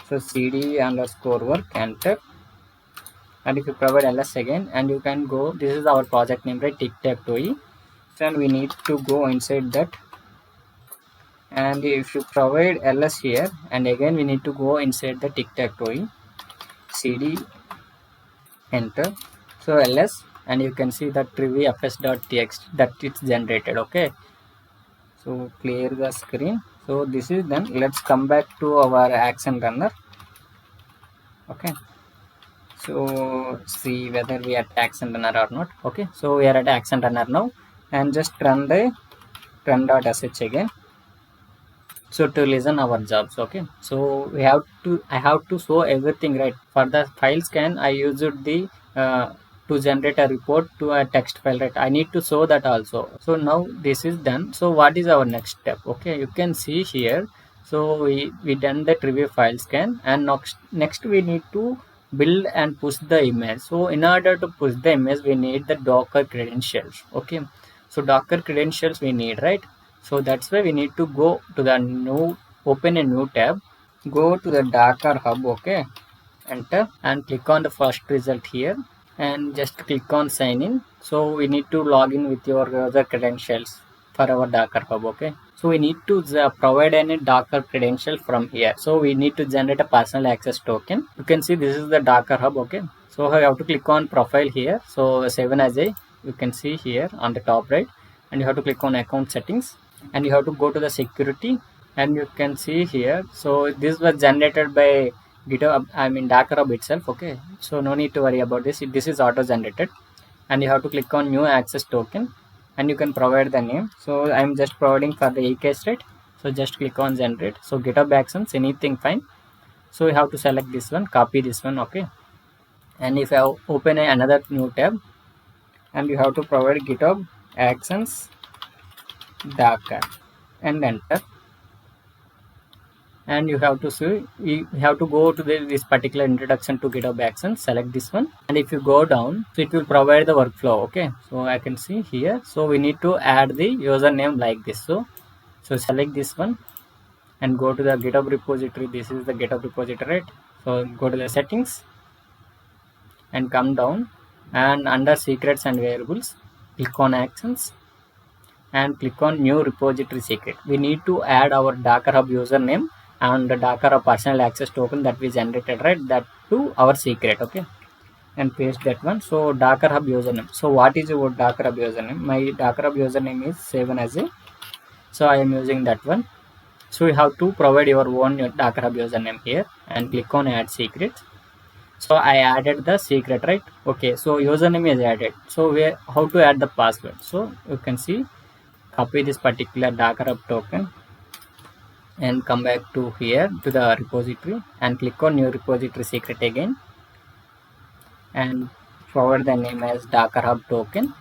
So cd underscore work, enter, and if you provide ls again, and you can go, this is our project name, right, tic-tac-toe, and we need to go inside that. And if you provide ls here, and again we need to go inside the tic-tac-toe, cd, enter, so ls, and you can see that trivy fs.txt that it's generated. Okay, so clear the screen. So this is done. Let's come back to our action runner. Okay, so see whether we are at action runner or not. Okay, so we are at action runner now, and just run the run.sh again, so to listen our jobs. Okay, so I have to show everything, right. For the file scan I used the to generate a report to a text file, right? I need to show that also. So now this is done. So what is our next step? Okay, you can see here. So we done the Trivy file scan, and next we need to build and push the image. So in order to push the image, we need the Docker credentials. Okay, so Docker credentials we need, right? So that's why we need to go to the open a new tab, go to the Docker Hub. Okay, enter and click on the first result here, and just click on sign in. So we need to log in with your user credentials for our Docker Hub. Okay, so we need to provide any Docker credential from here. So we need to generate a personal access token. You can see this is the Docker Hub. Okay, so I have to click on profile here. So save as a, you can see here on the top right, and you have to click on account settings, and you have to go to the security, and you can see here. So this was generated by GitHub, Docker Hub itself. Okay, so no need to worry about this. This is auto generated, and you have to click on new access token, and you can provide the name. So I'm just providing for the EKS, right? So just click on generate. So GitHub Actions, anything fine. So you have to select this one, copy this one. Okay, and if you open another new tab, and you have to provide GitHub Actions Docker and enter. And you have to see, you have to go to this particular introduction to GitHub Actions, select this one, and if you go down, so it will provide the workflow. Okay, so I can see here. So we need to add the username like this. So select this one and go to the GitHub repository. This is the GitHub repository, right? So go to the settings and come down, and under secrets and variables, click on actions and click on new repository secret. We need to add our Docker Hub username and the Docker Hub personal access token that we generated, right? That to our secret. Okay, and paste that one. So Docker Hub username. So what is your Docker Hub username? My Docker Hub username is 7 as a. So I am using that one. So you have to provide your own Docker Hub username here and click on add secret. So I added the secret, right? Okay, so username is added. So how to add the password? So you can see, copy this particular Docker Hub token and come back to here to the repository and click on new repository secret again and forward the name as Docker Hub token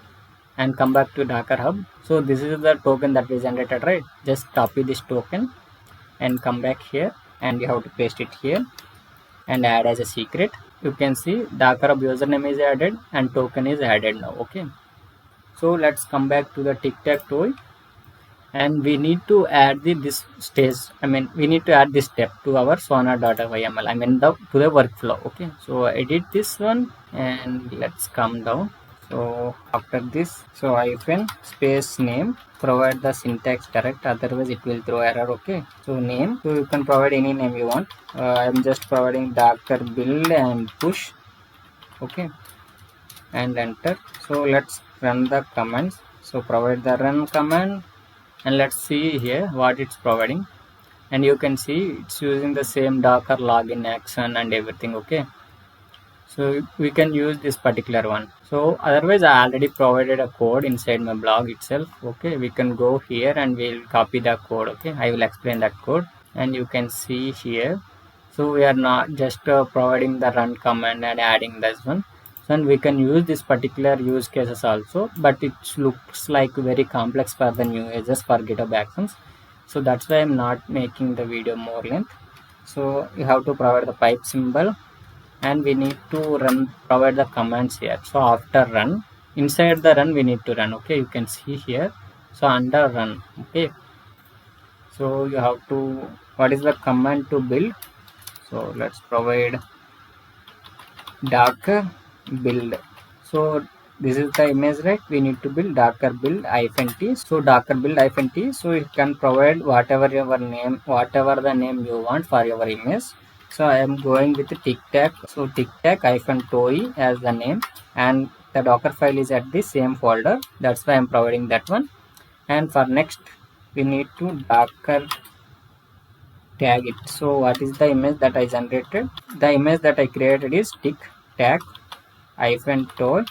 and come back to Docker Hub. So this is the token that we generated, right? Just copy this token and come back here, and you have to paste it here and add as a secret. You can see Docker Hub username is added and token is added now. Okay, so let's come back to the tic-tac-toe, and we need to add this stage. We need to add this step to our sonar.yml. To the workflow. Okay, so edit this one and let's come down. So after this, so hyphen space name, provide the syntax correct, otherwise it will throw error. Okay, so name, so you can provide any name you want. I'm just providing Docker build and push. Okay, and enter. So let's run the commands. So provide the run command, and let's see here what it's providing, and you can see it's using the same Docker login action and everything. Okay, so we can use this particular one. So otherwise I already provided a code inside my blog itself. Okay, we can go here and we'll copy the code. Okay, I will explain that code, and you can see here. So we are not just providing the run command and adding this one. So, and we can use this particular use cases also, but it looks like very complex for the new users for GitHub Actions. So that's why I'm not making the video more length. So you have to provide the pipe symbol, and we need to provide the commands here. So after run, inside the run we need to run. Okay, you can see here. So under run. Okay, so you have to, what is the command to build? So let's provide Docker build. So this is the image, right? We need to build Docker build -t. So Docker build -t. So you can provide whatever your name, whatever the name you want for your image. So I am going with tic-tac. So tic-tac-toe as the name, and the Docker file is at the same folder. That's why I'm providing that one. And for next, we need to Docker tag it. So what is the image that I generated? The image that I created is tic-tac-toe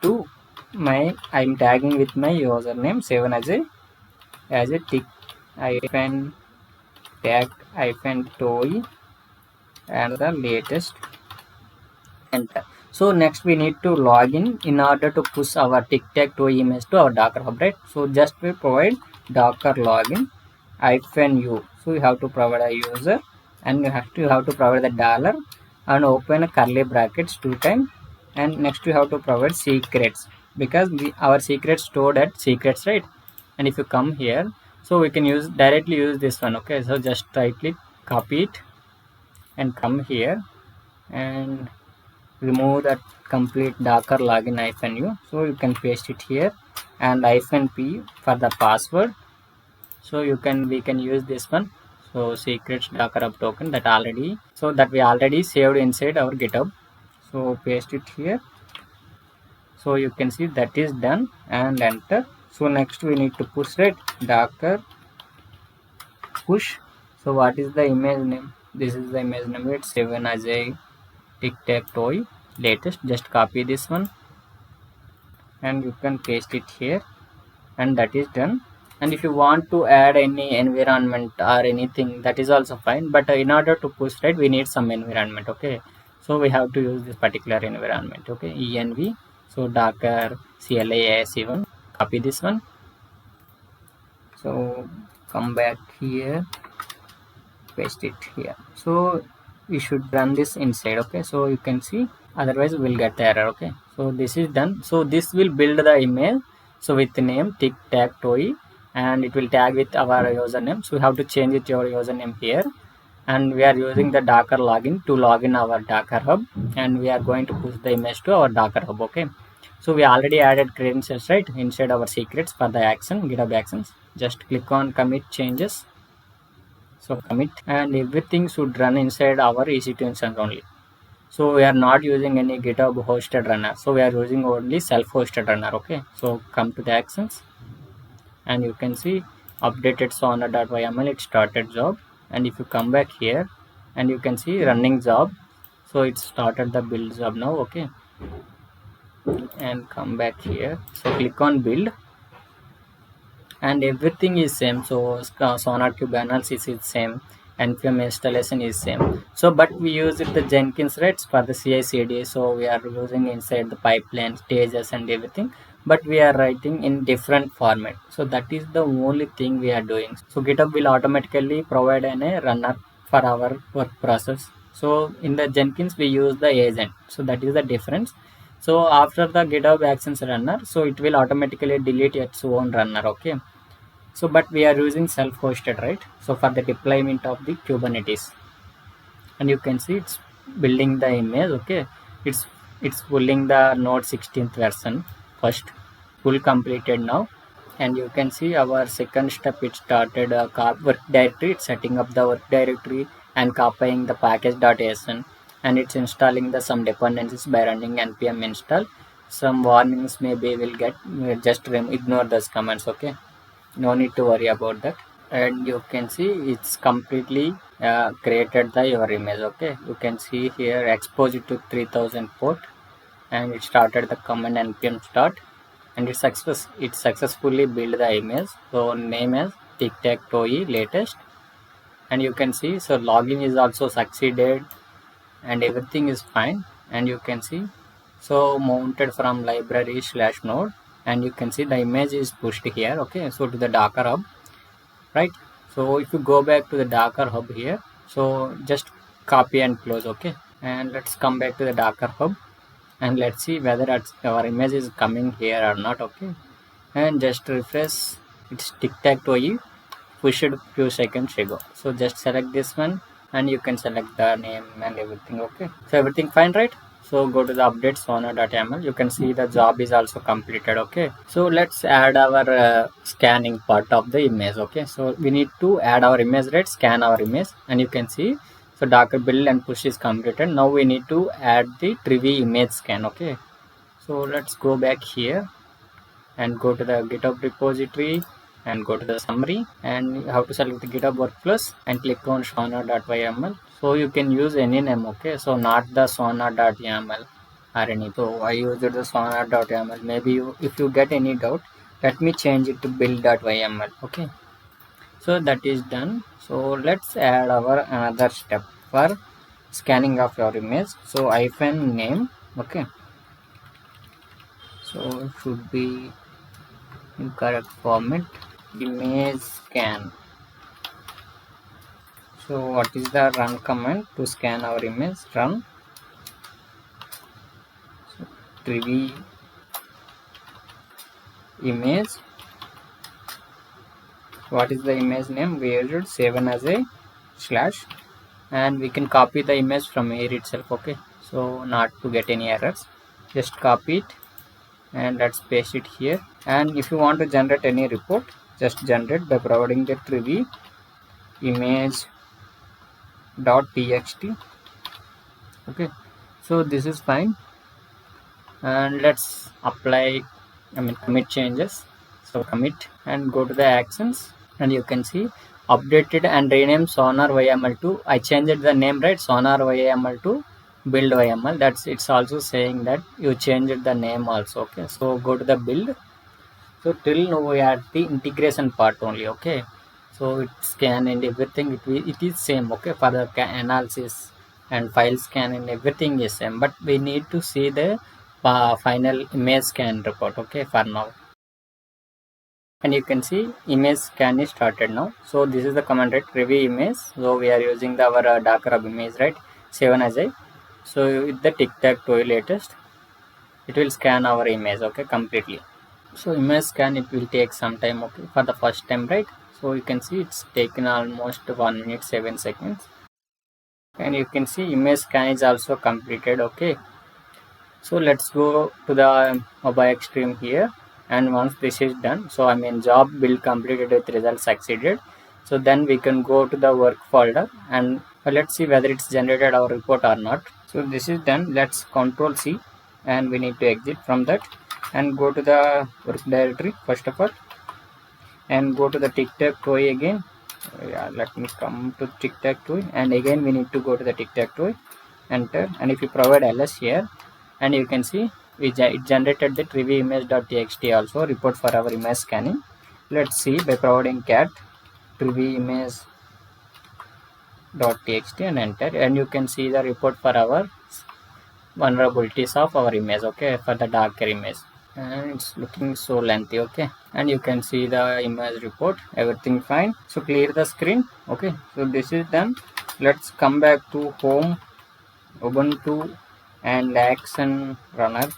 to my, I'm tagging with my username 7 as a tic-tac-toe and the latest enter. So next we need to log in order to push our tic-tac-toe image to our Docker Hub, right? So just we provide Docker login -u. So you have to provide a user, and you have to provide the dollar and open a curly brackets 2 times, and next you have to provide secrets, because our secrets stored at secrets, right? And if you come here, so we can directly use this one. Okay, so just right click, copy it, and come here and remove that complete Docker login -u. So you can paste it here, and -p for the password. So we can use this one. So secrets Docker Hub token that we already saved inside our GitHub. So paste it here. So you can see that is done, and enter. So next we need to push, right? Docker push. So what is the image name? This is the image name. It's 7 as a tic-tac-toe latest. Just copy this one and you can paste it here, and that is done. And if you want to add any environment or anything, that is also fine, but in order to push, right, we need some environment. Okay, so we have to use this particular environment. Okay, env. So docker clasc1, copy this one. So come back here, paste it here. So we should run this inside. Okay, so you can see, otherwise we'll get the error. Okay, so this is done. So this will build the email, so with the name tic-tac-toe, and it will tag with our username. So we have to change it your username here, and we are using the Docker login to log in our Docker Hub, and we are going to push the image to our Docker Hub. Okay, so we already added credentials, right, inside our secrets for the action, GitHub Actions. Just click on commit changes. So commit, and everything should run inside our EC2 instance only. So we are not using any GitHub hosted runner, so we are using only self-hosted runner. Okay, so come to the actions, and you can see updated sonar.yml, it started job. And if you come back here, and you can see running job, so it started the build job now. Okay, and come back here, so click on build, and everything is same. So SonarQube analysis is same, npm installation is same. So but we use it the Jenkins, right, for the CI/CD. So we are using inside the pipeline stages and everything, but we are writing in different format. So that is the only thing we are doing. So GitHub will automatically provide a runner for our work process. So in the Jenkins we use the agent. So that is the difference. So after the GitHub Actions runner, so it will automatically delete its own runner. Okay, so but we are using self-hosted, right? So for the deployment of the Kubernetes, and you can see it's building the image. Okay, it's pulling the node 16th version first, full completed now. And you can see our second step, it started a work directory. It's setting up the work directory and copying the package.asn, and it's installing the some dependencies by running npm install. Some warnings maybe will get, just ignore those commands. Okay, no need to worry about that. And you can see it's completely created your image. Okay, you can see here expose it to 3000 port, and it started the command npm start, and it successfully built the image. So name as tic-tac-toe latest, and you can see, so login is also succeeded, and everything is fine. And you can see, so mounted from library/node, and you can see the image is pushed here. Okay, so to the Docker Hub, right? So if you go back to the Docker Hub here, so just copy and close. Okay, and let's come back to the Docker Hub, and let's see whether our image is coming here or not. Okay, and just refresh. It's tic-tac-toe pushed few seconds ago. So just select this one, and you can select the name and everything. Okay, so everything fine, right? So go to the update sonar.yml. You can see the job is also completed. Okay, so let's add our scanning part of the image. Okay, so we need to add our image, right? Scan our image, and you can see, so Docker build and push is completed. Now we need to add the Trivy image scan. Okay, so let's go back here and go to the GitHub repository and go to the summary, and you have to select the GitHub workflows and click on sonar.yml. So you can use any name. Okay, so not the sonar.yml or any. So I used the sonar.yml. Maybe if you get any doubt, let me change it to build.yml. Okay, so that is done. So let's add our another step for scanning of your image. So hyphen name, okay, so should be in correct format, image scan. So what is the run command to scan our image? Run. So Trivy image. What is the image name? We should save as a slash, and we can copy the image from here itself, okay, so not to get any errors, just copy it and let's paste it here. And if you want to generate any report, just generate by providing the Trivy image .txt, okay, so this is fine. And let's apply, commit changes. So commit and go to the actions, and you can see updated and rename Sonar YML to, I changed the name, right, Sonar YML to build YML. That's, it's also saying that you changed the name also, okay. So go to the build. So till now we are at the integration part only, okay. So it scan and everything, it is same, okay, for the analysis and file scan and everything is same, but we need to see the final image scan report, okay, for now. And you can see image scan is started now. So this is the command, right, review image. So we are using our Docker hub image, right, 7 as a. So with the tic-tac-toe latest, it will scan our image, okay, completely. So image scan, it will take some time, okay, for the first time, right. So you can see it's taken almost 1 minute 7 seconds, and you can see image scan is also completed, okay. So let's go to the mobile stream here, and once this is done, so job build completed with result succeeded, so then we can go to the work folder and let's see whether it's generated our report or not. So this is done. Let's Control C, and we need to exit from that and go to the work directory first of all, and go to the tic-tac-toe again. Yeah, let me come to tic-tac-toe, and again we need to go to the tic-tac-toe, enter, and if you provide ls here, and you can see it generated the Trivy image.txt also report for our image scanning. Let's see by providing cat Trivy image.txt and enter, and you can see the report for our vulnerabilities of our image, okay, for the Docker image, and it's looking so lengthy, okay, and you can see the image report, everything fine. So clear the screen, okay, so this is done. Let's come back to home, Ubuntu and action runner,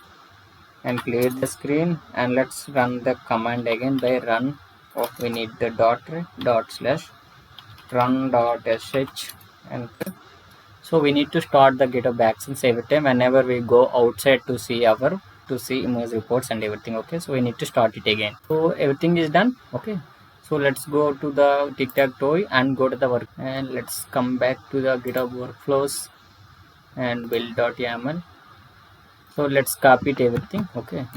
and clear the screen, and let's run the command again by run. We need the run.sh, and so we need to start the GitHub Actions every time whenever we go outside to see image reports and everything, okay. So we need to start it again. So everything is done, okay. So let's go to the tic-tac-toe and go to the work, and let's come back to the GitHub workflows and build.yaml. So let's copy it everything, okay,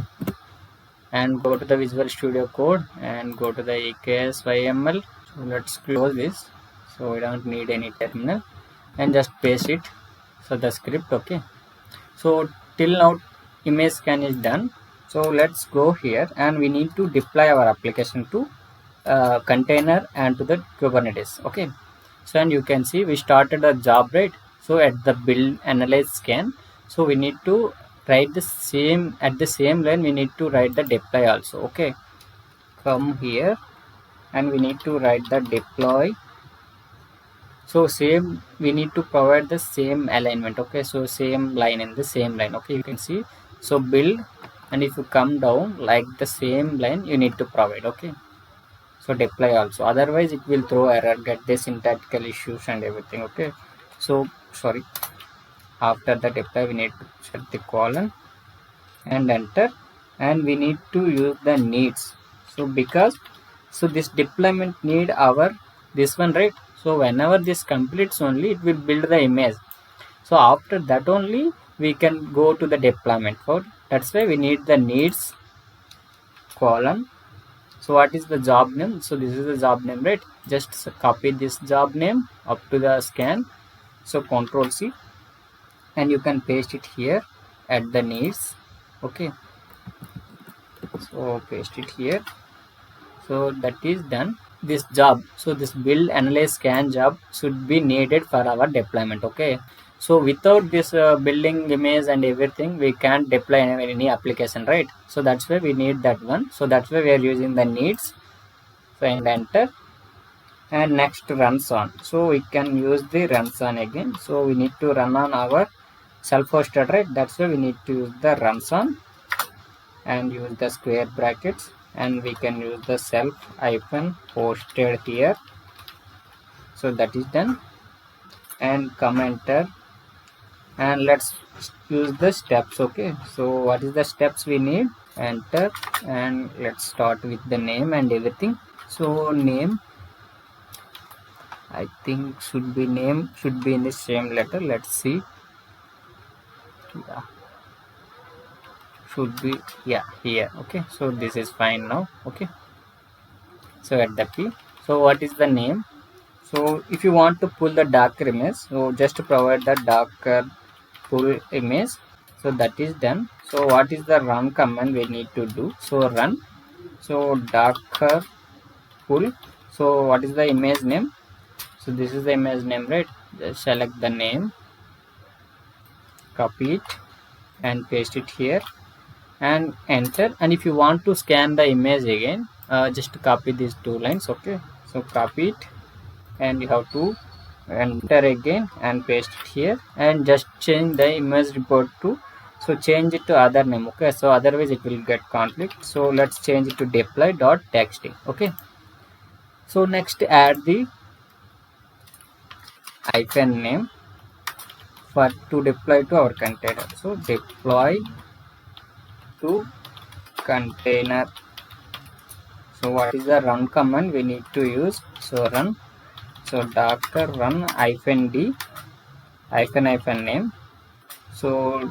and go to the Visual Studio Code and go to the EKS YML. So let's close this, so we don't need any terminal, and just paste it, so the script, okay. So till now image scan is done. So let's go here, and we need to deploy our application to container and to the Kubernetes, okay. So and you can see we started a job, right. So at the build, analyze, scan, so we need to write the same, at the same line we need to write the deploy also, okay. Come here, and we need to write the deploy. So same, we need to provide the same alignment, okay. So same line in the same line, okay, you can see. So build, and if you come down like the same line you need to provide, okay. So deploy also, otherwise it will throw error, get the syntactical issues and everything, okay. So sorry, after the deploy we need to set the colon and enter, and we need to use the needs. So because, so this deployment need our this one, right. So whenever this completes only it will build the image, so after that only we can go to the deployment code. That's why we need the needs column. So what is the job name? So this is the job name, right. Just copy this job name up to the scan, so Control C, and you can paste it here at the needs, okay. So paste it here, so that is done. This job, so this build, analyze, scan job should be needed for our deployment, okay. So without this building image and everything, we can't deploy any application, right? So that's why we need that one. So that's why we are using the needs. So and enter, and next runs on. So we can use the runs on again. So we need to run on our self-hosted, right? That's why we need to use the runs on and use the square brackets, and we can use the self hyphen hosted here. So that is done, and come enter, and let's use the steps. Okay, so what is the steps we need? Enter, and let's start with the name and everything. So name, I think should be in the same letter. Let's see. Yeah, should be, yeah, here. Okay, so this is fine now. Okay, so at the key. So what is the name? So if you want to pull the Docker image, so just provide the Docker pull image. So that is done. So what is the run command we need to do? So run. So Docker pull. So what is the image name? So this is the image name, right? Just select the name, copy it and paste it here and enter. And if you want to scan the image again, just copy these two lines. Okay, so copy it, and you have to enter again and paste it here, and just change the image report to, so change it to other name. Okay, so otherwise it will get conflict. So let's change it to deploy.txt. Okay, so next add the hyphen name for to deploy to our container. So deploy to container. So what is the run command we need to use? So run. So docker run hyphen d hyphen name. So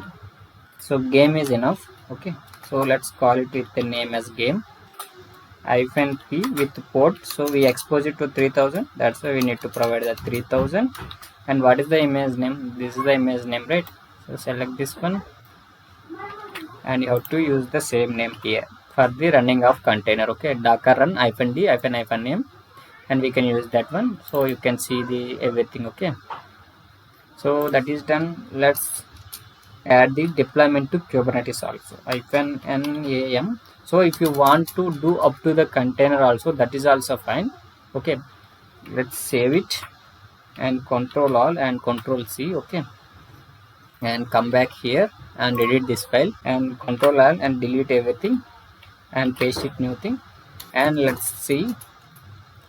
game is enough. Okay, so let's call it with the name as game hyphen p with port. So we expose it to 3000. That's why we need to provide the 3000. And what is the image name? This is the image name, right? So select this one, and you have to use the same name here for the running of container. Okay, docker run hyphen d hyphen name, and we can use that one. So you can see the everything. Okay, so that is done. Let's add the deployment to Kubernetes also, hyphen NAM. So if you want to do up to the container also, that is also fine. Okay, let's save it and control all and control C. Okay, and come back here and edit this file and control all and delete everything and paste it new thing, and let's see.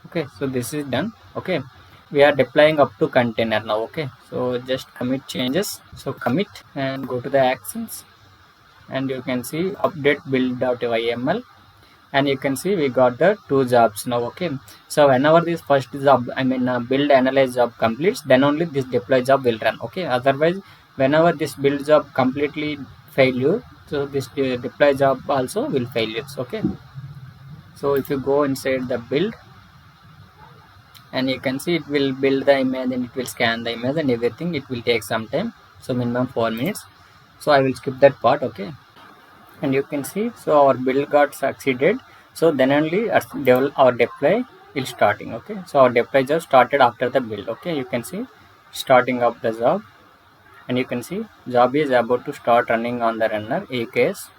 Okay, so this is done. Okay, we are deploying up to container now. Okay, so just commit changes. So commit and go to the actions, and you can see update build.yml, and you can see we got the two jobs now. Okay, so whenever this first job, build analyze job completes, then only this deploy job will run. Okay, otherwise whenever this build job completely failure, so this deploy job also will fail. Okay, so if you go inside the build, and you can see it will build the image and it will scan the image and everything. It will take some time, so minimum 4 minutes. So I will skip that part. Okay, and you can see, so our build got succeeded. So then only our deploy will starting. Okay, so our deploy just started after the build. Okay, you can see starting of the job, and you can see job is about to start running on the runner EKS,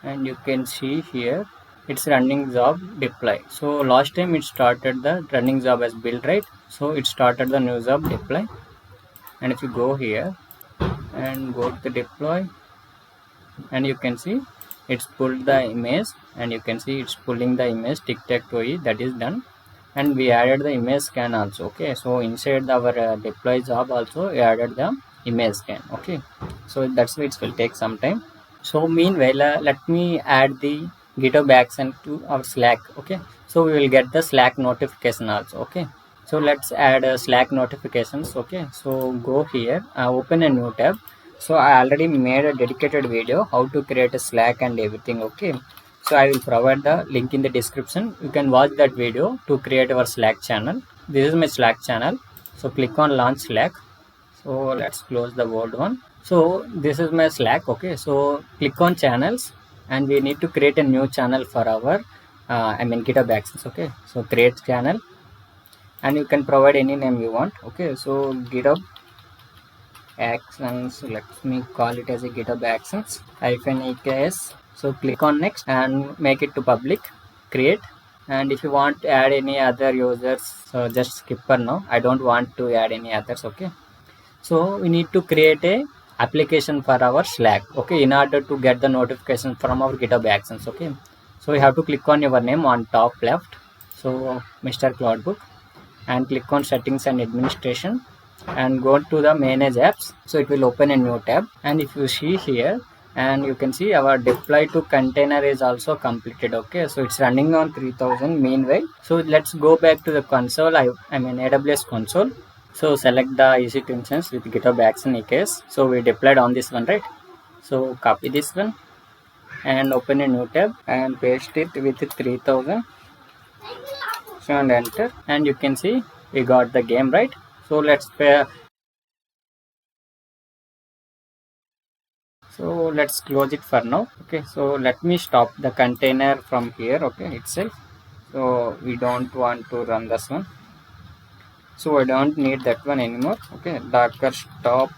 and you can see here it's running job deploy. So last time it started the running job as build, right? So it started the new job deploy, and if you go here and go to the deploy, and you can see it's pulled the image, and you can see it's pulling the image tic-tac-toe. That is done, and we added the image scan also. Okay, so inside our deploy job also we added the image scan. Okay, so that's why it will take some time. So meanwhile, let me add the GitHub action to our Slack. Okay, so we will get the Slack notification also. Okay, so let's add Slack notifications. Okay, so go here, open a new tab. So I already made a dedicated video how to create a Slack and everything. Okay, so I will provide the link in the description. You can watch that video to create our Slack channel. This is my Slack channel. So click on launch Slack. So let's close the old one. So this is my Slack. Okay, so click on channels, and we need to create a new channel for our GitHub Actions. Okay, so create channel, and you can provide any name you want. Okay, so GitHub actions, let me call it as a GitHub Actions -EKS. So click on next and make it to public, create. And if you want to add any other users, so just skip for now. I don't want to add any others. Okay, so we need to create a application for our Slack, okay, in order to get the notification from our GitHub Actions. Okay, so you have to click on your name on top left, so Mr. Cloudbook, and click on settings and administration and go to the manage apps. So it will open a new tab, and if you see here, and you can see our deploy to container is also completed. Okay, so it's running on 3000 meanwhile. So let's go back to the console, I mean AWS console. So select the EC2 instance with GitHub Action EKS. So we deployed on this one, right? So copy this one and open a new tab and paste it with 3000. So and enter, and you can see we got the game, right? So let's pair. So let's close it for now. Okay, so let me stop the container from here, okay, itself. So we don't want to run this one, so I don't need that one anymore. Okay, docker stop.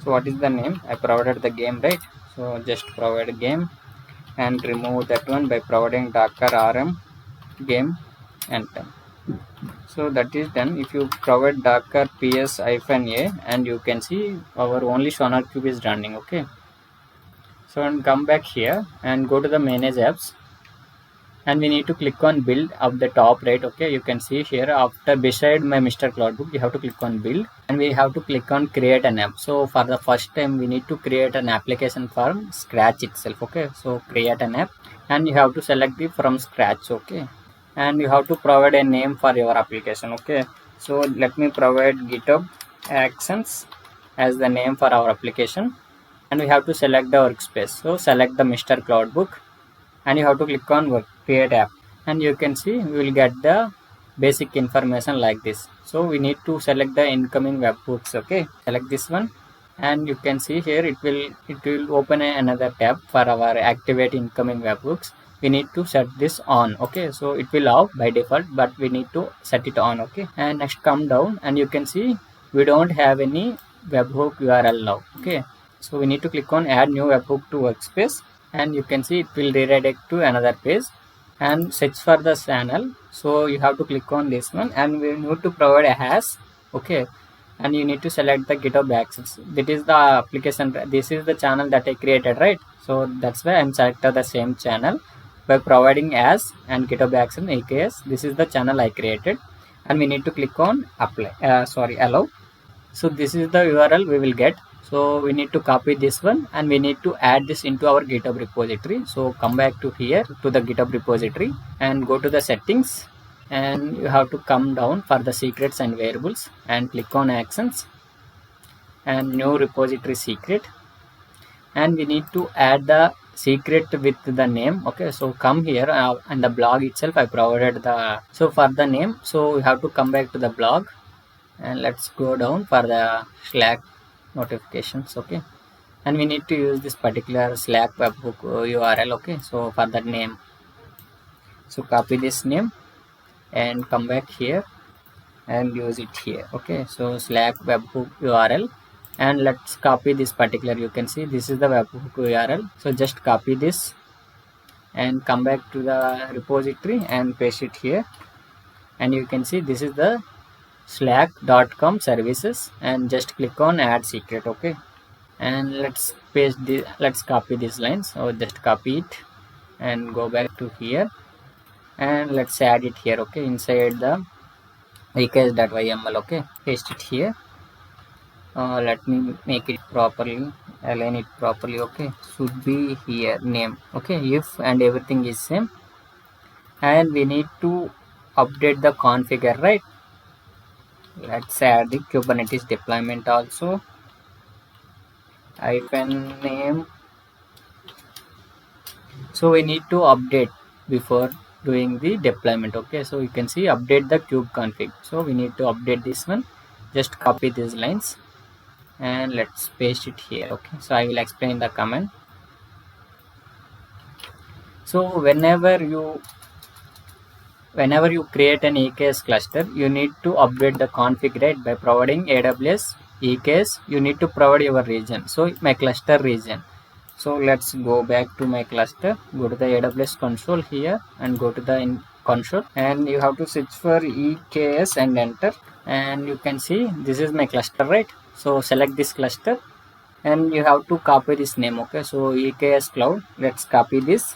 So what is the name? I provided the game, right? So just provide game and remove that one by providing docker rm game, enter. So that is done. If you provide docker ps-a, and you can see our only SonarQube is running. Okay, so and come back here and go to the manage apps, and we need to click on build up the top right. Okay, you can see here after beside my Mr. Cloudbook, you have to click on build, and we have to click on create an app. So for the first time we need to create an application from scratch itself. Okay, so create an app, and you have to select it from scratch. Okay, and you have to provide a name for your application. Okay, so let me provide GitHub Actions as the name for our application, and we have to select the workspace. So select the Mr. Cloudbook, and you have to click on work create app, and you can see we will get the basic information like this. So we need to select the incoming webhooks. Okay, select this one, and you can see here it will open another tab for our activate incoming webhooks. We need to set this on. Okay, so it will off by default, but we need to set it on. Okay, and next come down, and you can see we don't have any webhook URL now. Okay, so we need to click on add new webhook to workspace, and you can see it will redirect to another page and search for the channel. So you have to click on this one, and we need to provide a hash. Okay, and you need to select the GitHub Actions. That is the application, this is the channel that I created, right? So that's why I'm selected the same channel by providing as and GitHub Action EKS. This is the channel I created, and we need to click on apply, allow. So this is the URL we will get. So we need to copy this one, and we need to add this into our GitHub repository. So come back to here to the GitHub repository and go to the settings, and you have to come down for the secrets and variables and click on actions and new repository secret, and we need to add the secret with the name. Okay, so come here and the blog itself I provided the, so for the name, so we have to come back to the blog, and let's go down for the Slack notifications. Okay, and we need to use this particular Slack webhook URL. Okay, so for that name, so copy this name and come back here and use it here. Okay, so Slack webhook URL, and let's copy this particular, you can see this is the webhook URL. So just copy this and come back to the repository and paste it here, and you can see this is the slack.com services, and just click on add secret. Okay, and let's paste this, let's copy these lines. So just copy it and go back to here, and let's add it here. Okay, inside the EKS.yml. Okay, paste it here. Let me make it properly, align it properly. Okay, should be here name. Okay, if and everything is same, and we need to update the configure, right? Let's add the Kubernetes deployment also, -name. So we need to update before doing the deployment. Okay, so you can see update the kube config. So we need to update this one. Just copy these lines and let's paste it here. Okay, so I will explain the command. So whenever you create an EKS cluster, you need to update the config, right, by providing AWS EKS, you need to provide your region. So my cluster region. So let's go back to my cluster, go to the AWS console here and go to the console, and you have to search for EKS and enter, and you can see this is my cluster, right? So select this cluster and you have to copy this name. Okay, so EKS cloud, let's copy this,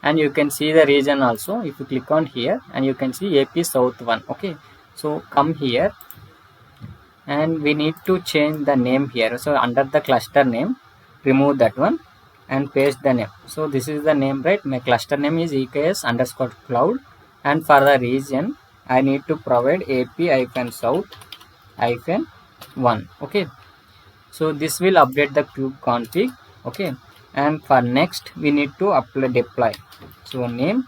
and you can see the region also. If you click on here and you can see AP South 1. Okay, so come here and we need to change the name here. So under the cluster name, remove that one and paste the name. So this is the name, right? My cluster name is EKS underscore cloud, and for the region I need to provide AP-South-1. Okay, so this will update the kube config. Okay, and for next we need to apply deploy. So name,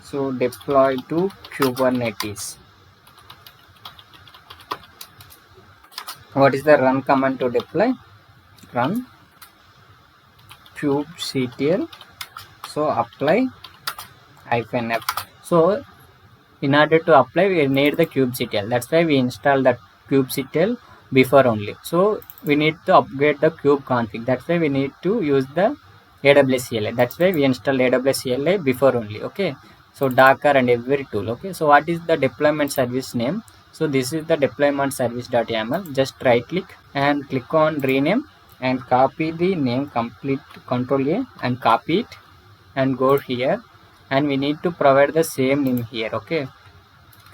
so deploy to Kubernetes. What is the run command to deploy? Run kubectl, so apply -f. So in order to apply we need the kubectl, that's why we install that kubectl before only. So we need to upgrade the kube config, that's why we need to use the AWS CLI, that's why we install AWS CLI before only. Okay, so Docker and every tool. Okay, so what is the deployment service name? So this is the deployment service.yaml. Just right click and click on rename and copy the name, complete Control A and copy it and go here, and we need to provide the same name here. Okay,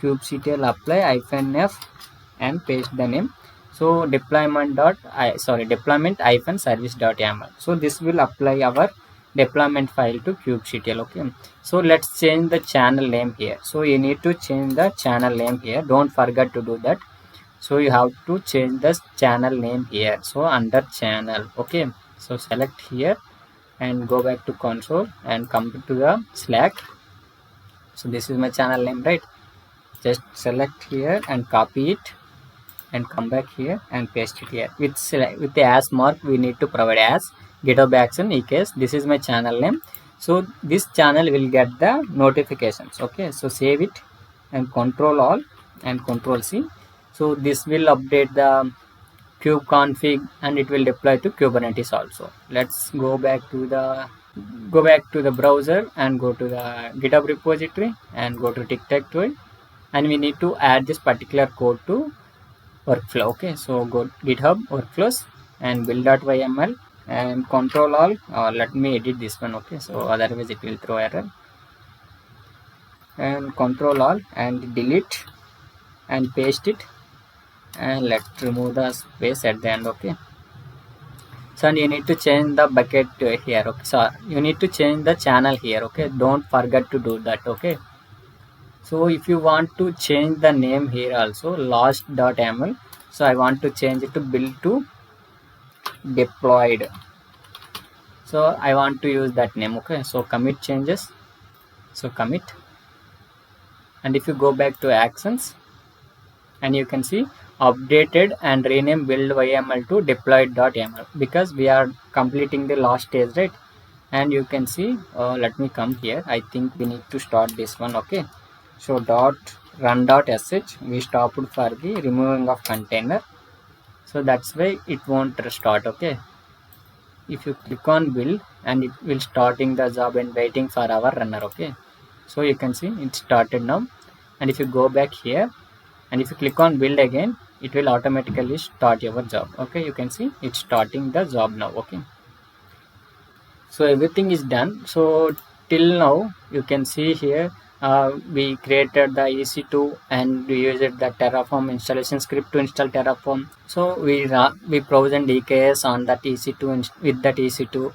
kubectl apply -f and paste the name. So deployment service.yaml. So this will apply our deployment file to kubectl. Okay, so let's change the channel name here. So you need to change the channel name here, don't forget to do that. So you have to change the channel name here. So under channel. Okay, so select here and go back to console and come to the Slack. So this is my channel name, right? Just select here and copy it and come back here and paste it here. With the as mark we need to provide as GitHub Action EKS. This is my channel name. So this channel will get the notifications. Okay, so save it and Control Alt and Control C. So this will update the kube config and it will deploy to Kubernetes also. Let's go back to the browser and go to the GitHub repository and go to tic-tac-toe, and we need to add this particular code to workflow. Okay, so go GitHub workflows and build.yml and Control Alt. Let me edit this one. Okay, so otherwise it will throw error. And Control Alt and delete and paste it, and let's remove the space at the end. Okay, so and you need to change the bucket here. Okay, so you need to change the channel here. Okay, don't forget to do that. Okay, so if you want to change the name here also, last.yaml, so I want to change it to build to deployed. So I want to use that name. Okay, so commit changes, so commit, and if you go back to actions and you can see updated and rename build.yml to deployed.yaml, because we are completing the last stage, right? And you can see let me come here. I think we need to start this one. Okay, so run.sh we stopped for the removing of container, so that's why it won't start. Okay, if you click on build and it will starting the job and waiting for our runner. Okay, so you can see it started now, and if you go back here and if you click on build again, it will automatically start your job. Okay, you can see it's starting the job now. Okay, so everything is done. So till now you can see here we created the EC2 and we used the Terraform installation script to install Terraform. So we provisioned EKS on that EC2 with that EC2.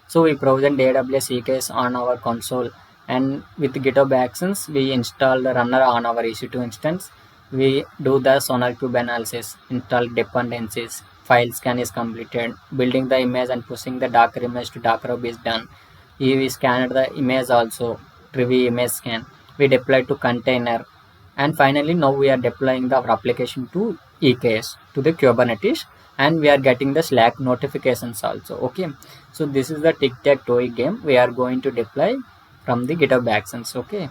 So we provisioned AWS EKS on our console, and with GitHub Actions we install the runner on our EC2 instance. We do the SonarQube analysis, install dependencies, file scan is completed, building the image and pushing the Docker image to Docker Hub is done. Here we scanned the image also, Trivy image scan. We deployed to container, and finally now we are deploying our application to EKS, to the Kubernetes, and we are getting the Slack notifications also. Okay, so this is the tic-tac-toe game we are going to deploy from the GitHub Actions. Okay,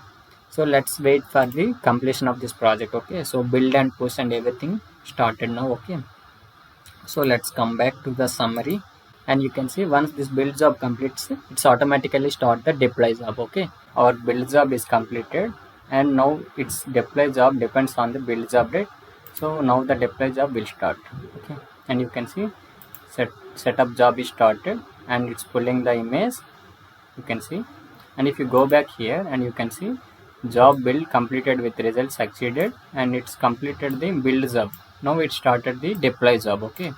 So let's wait for the completion of this project. Okay, so build and push and everything started now. Okay, so let's come back to the summary, and you can see once this build job completes, it's automatically start the deploy job. Okay, our build job is completed, and now its deploy job depends on the build job date. So now the deploy job will start. Okay, and you can see setup job is started, and it's pulling the image, you can see. And if you go back here, and you can see job build completed with result succeeded, and it's completed the build job. Now it started the deploy job. Okay,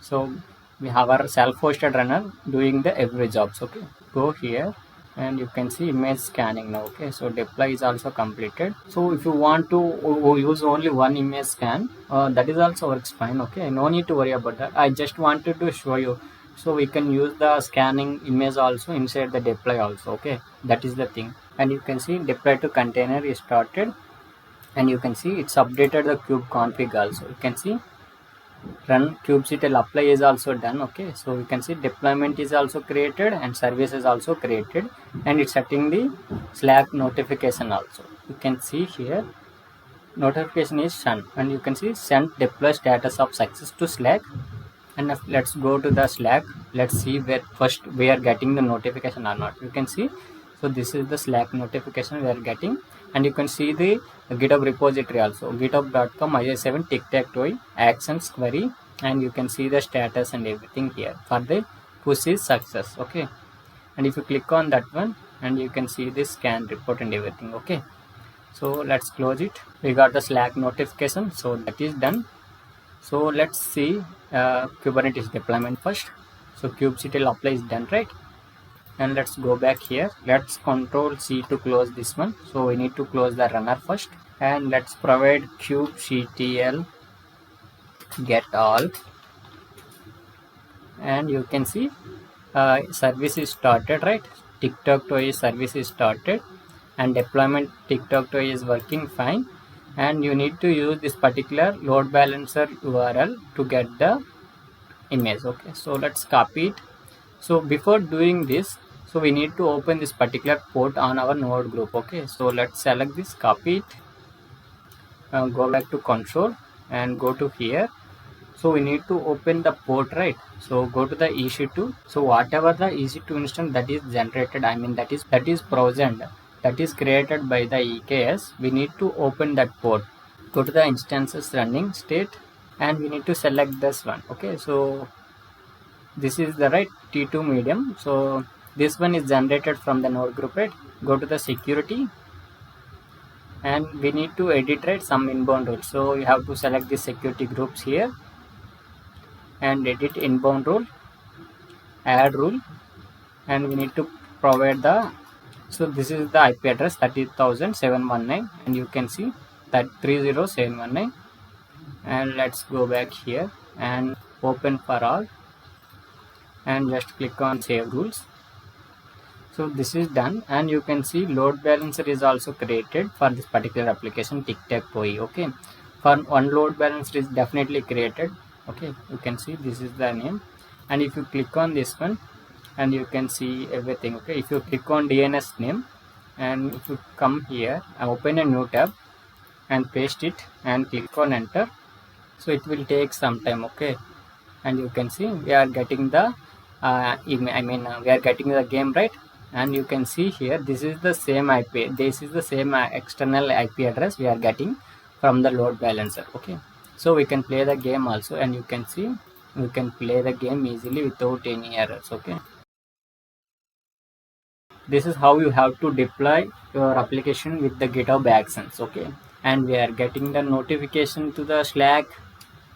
so we have our self-hosted runner doing the every jobs. Okay, go here, and you can see image scanning now. Okay, so deploy is also completed. So if you want to use only one image scan, that is also works fine. Okay, no need to worry about that. I just wanted to show you, so we can use the scanning image also inside the deploy also. Okay, that is the thing. And you can see deploy to container is started, and you can see it's updated the kube config also. You can see run kubectl apply is also done. Okay, so you can see deployment is also created and service is also created, and it's setting the Slack notification also. You can see here notification is sent, and you can see send deploy status of success to Slack. And let's go to the Slack. Let's see where first we are getting the notification or not. You can see, so this is the Slack notification we are getting, and you can see the GitHub repository also, github.com is7 tic-tac-toe actions query, and you can see the status and everything here for the push is success. Okay, and if you click on that one, and you can see the scan report and everything. Okay, so let's close it. We got the Slack notification, so that is done. So let's see Kubernetes deployment first. So kubectl apply is done, right? And let's go back here. Let's Control C to close this one. So we need to close the runner first, and let's provide kubectl get all, and you can see service is started, right? tic-tac-toe service is started, and deployment tic-tac-toe is working fine. And you need to use this particular load balancer URL to get the image. Okay, so let's copy it. So before doing this, so we need to open this particular port on our node group. Okay, so let's select this, copy it, go back to console and go to here. So we need to open the port, right? So go to the EC2. So whatever the EC2 instance that is generated, I mean that is present, that is created by the EKS, we need to open that port. Go to the instances running state, and we need to select this one. Okay, so this is the right T2 medium. So this one is generated from the node group, right? Go to the security, and we need to edit, right, some inbound rules. So you have to select the security groups here, and edit inbound rule, add rule, and we need to provide the, so this is the IP address 30,719, and you can see that 30719. And let's go back here and open for all, and just click on save rules. So this is done, and you can see load balancer is also created for this particular application tic-tac-toe. Okay, for one load balancer is definitely created. Okay, you can see this is the name, and if you click on this one, and you can see everything. Okay, if you click on DNS name, and if you come here and open a new tab and paste it and click on enter, so it will take some time. Okay, and you can see we are getting the we are getting the game, right? And you can see here this is the same IP, this is the same external IP address we are getting from the load balancer. Okay, so we can play the game also, and you can see we can play the game easily without any errors. Okay, this is how you have to deploy your application with the GitHub Actions. Okay, and we are getting the notification to the Slack,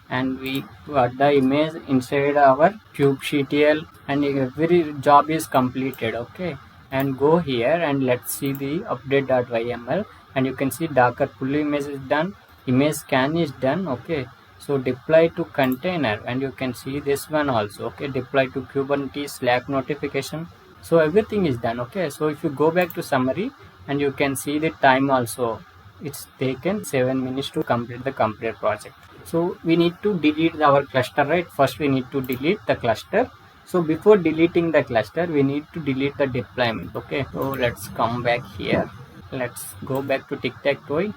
and we got the image inside our kubectl, and every job is completed. Okay, and go here and let's see the update.yml, and you can see Docker pull image is done, image scan is done. Okay, so deploy to container, and you can see this one also. Okay, deploy to Kubernetes, Slack notification, so everything is done. Okay, so if you go back to summary, and you can see the time also, it's taken 7 minutes to complete the complete project. So we need to delete our cluster, right? First we need to delete the cluster. So before deleting the cluster, we need to delete the deployment. Okay, so let's come back here, let's go back to tic-tac-toe,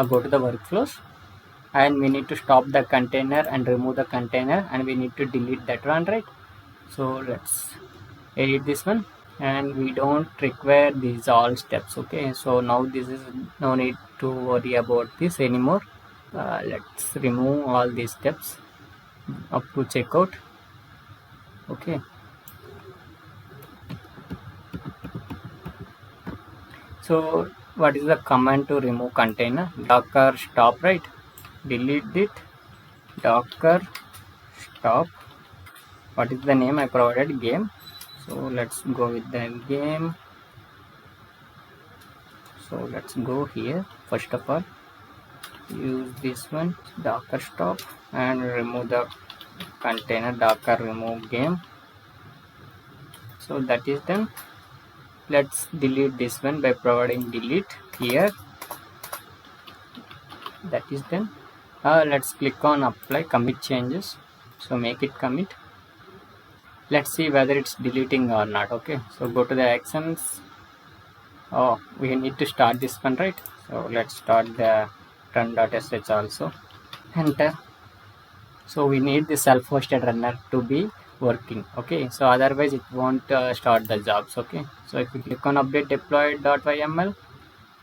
go to the workflows, and we need to stop the container and remove the container, and we need to delete that one, right? So let's edit this one, and we don't require these all steps. Okay, so now this is no need to worry about this anymore. Let's remove all these steps up to checkout. Okay, so what is the command to remove container? Docker stop, right? Delete it. Docker stop. What is the name I provided? Game. So let's go with the game. So let's go here. First of all, use this one, docker stop, and remove the container, docker remove game. So that is done. Let's delete this one by providing delete here. That is done. Let's click on apply commit changes. So make it commit. Let's see whether it's deleting or not. Okay, so go to the actions. Oh, we need to start this one, right? So let's start the run.sh also. Enter. So we need the self-hosted runner to be working. Okay, so otherwise it won't start the jobs. Okay, so if you click on update deployed.yml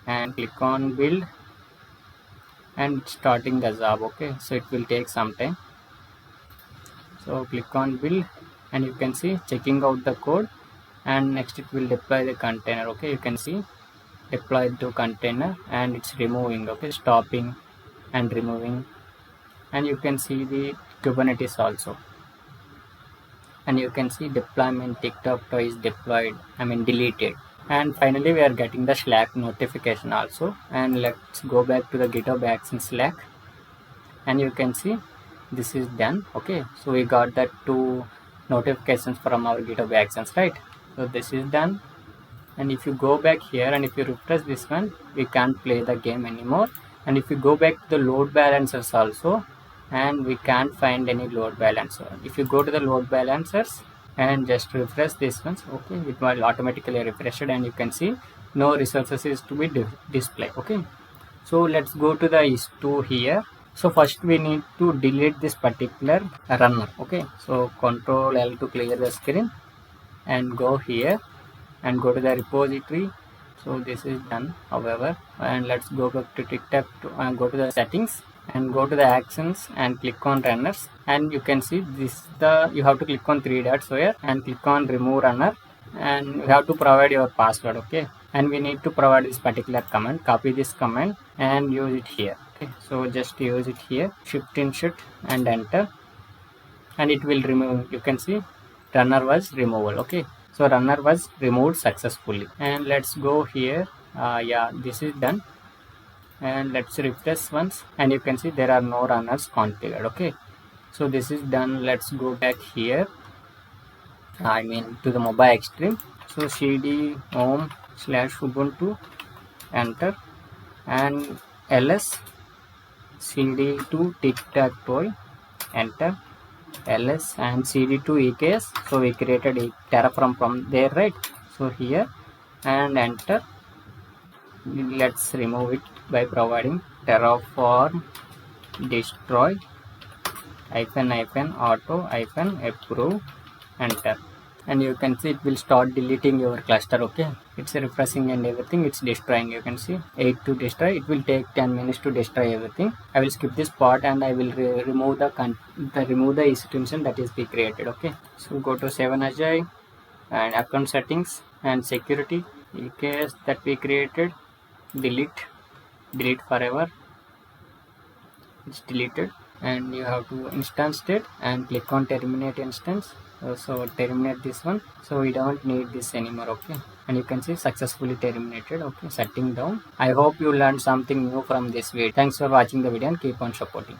and click on build and starting the job. Okay, so it will take some time. So click on build and you can see checking out the code, and next it will deploy the container. Okay, you can see deploy to container and it's removing. Okay, stopping and removing, and you can see the Kubernetes also, and you can see deployment tic-tac-toe is deployed, deleted. And finally we are getting the Slack notification also. And let's go back to the GitHub Actions Slack, and you can see this is done. Okay, so we got that 2 notifications from our GitHub Actions, right? So this is done. And if you go back here and if you refresh this one, we can't play the game anymore. And if you go back to the load balancers also, and we can't find any load balancer. If you go to the load balancers and just refresh this ones, okay, it will automatically refresh it, and you can see no resources is to be displayed. Okay, so let's go to the issue here. So first we need to delete this particular runner. Okay, so Control L to clear the screen and go here and go to the repository. So this is done, however, and let's go back to tic-tac-toe and go to the settings and go to the actions and click on runners, and you can see this you have to click on 3 dots here and click on remove runner, and you have to provide your password. Okay, and we need to provide this particular command. Copy this command and use it here. Okay, so just use it here, shift insert and enter, and it will remove. You can see runner was removal. Okay, so runner was removed successfully. And let's go here. Yeah, this is done, and let's refresh once, and you can see there are no runners configured. Okay, so this is done. Let's go back here, to the mobile extreme. So cd home/ubuntu, enter, and ls cd to tic-tac-toe, enter, ls and cd to EKS. So we created a Terraform from there, right? So here and enter. Let's remove it by providing Terraform destroy -auto -approve, enter, and you can see it will start deleting your cluster. Okay, it's refreshing and everything, it's destroying. You can see 8 to destroy. It will take 10 minutes to destroy everything. I will skip this part and I will remove the extension that is we created. Okay, so go to 7 and account settings and security, EKS that we created, delete forever, it's deleted, and you have to instance state and click on terminate instance. So terminate this one, so we don't need this anymore. Okay, and you can see successfully terminated. Okay, shutting down. I hope you learned something new from this video. Thanks for watching the video and keep on supporting.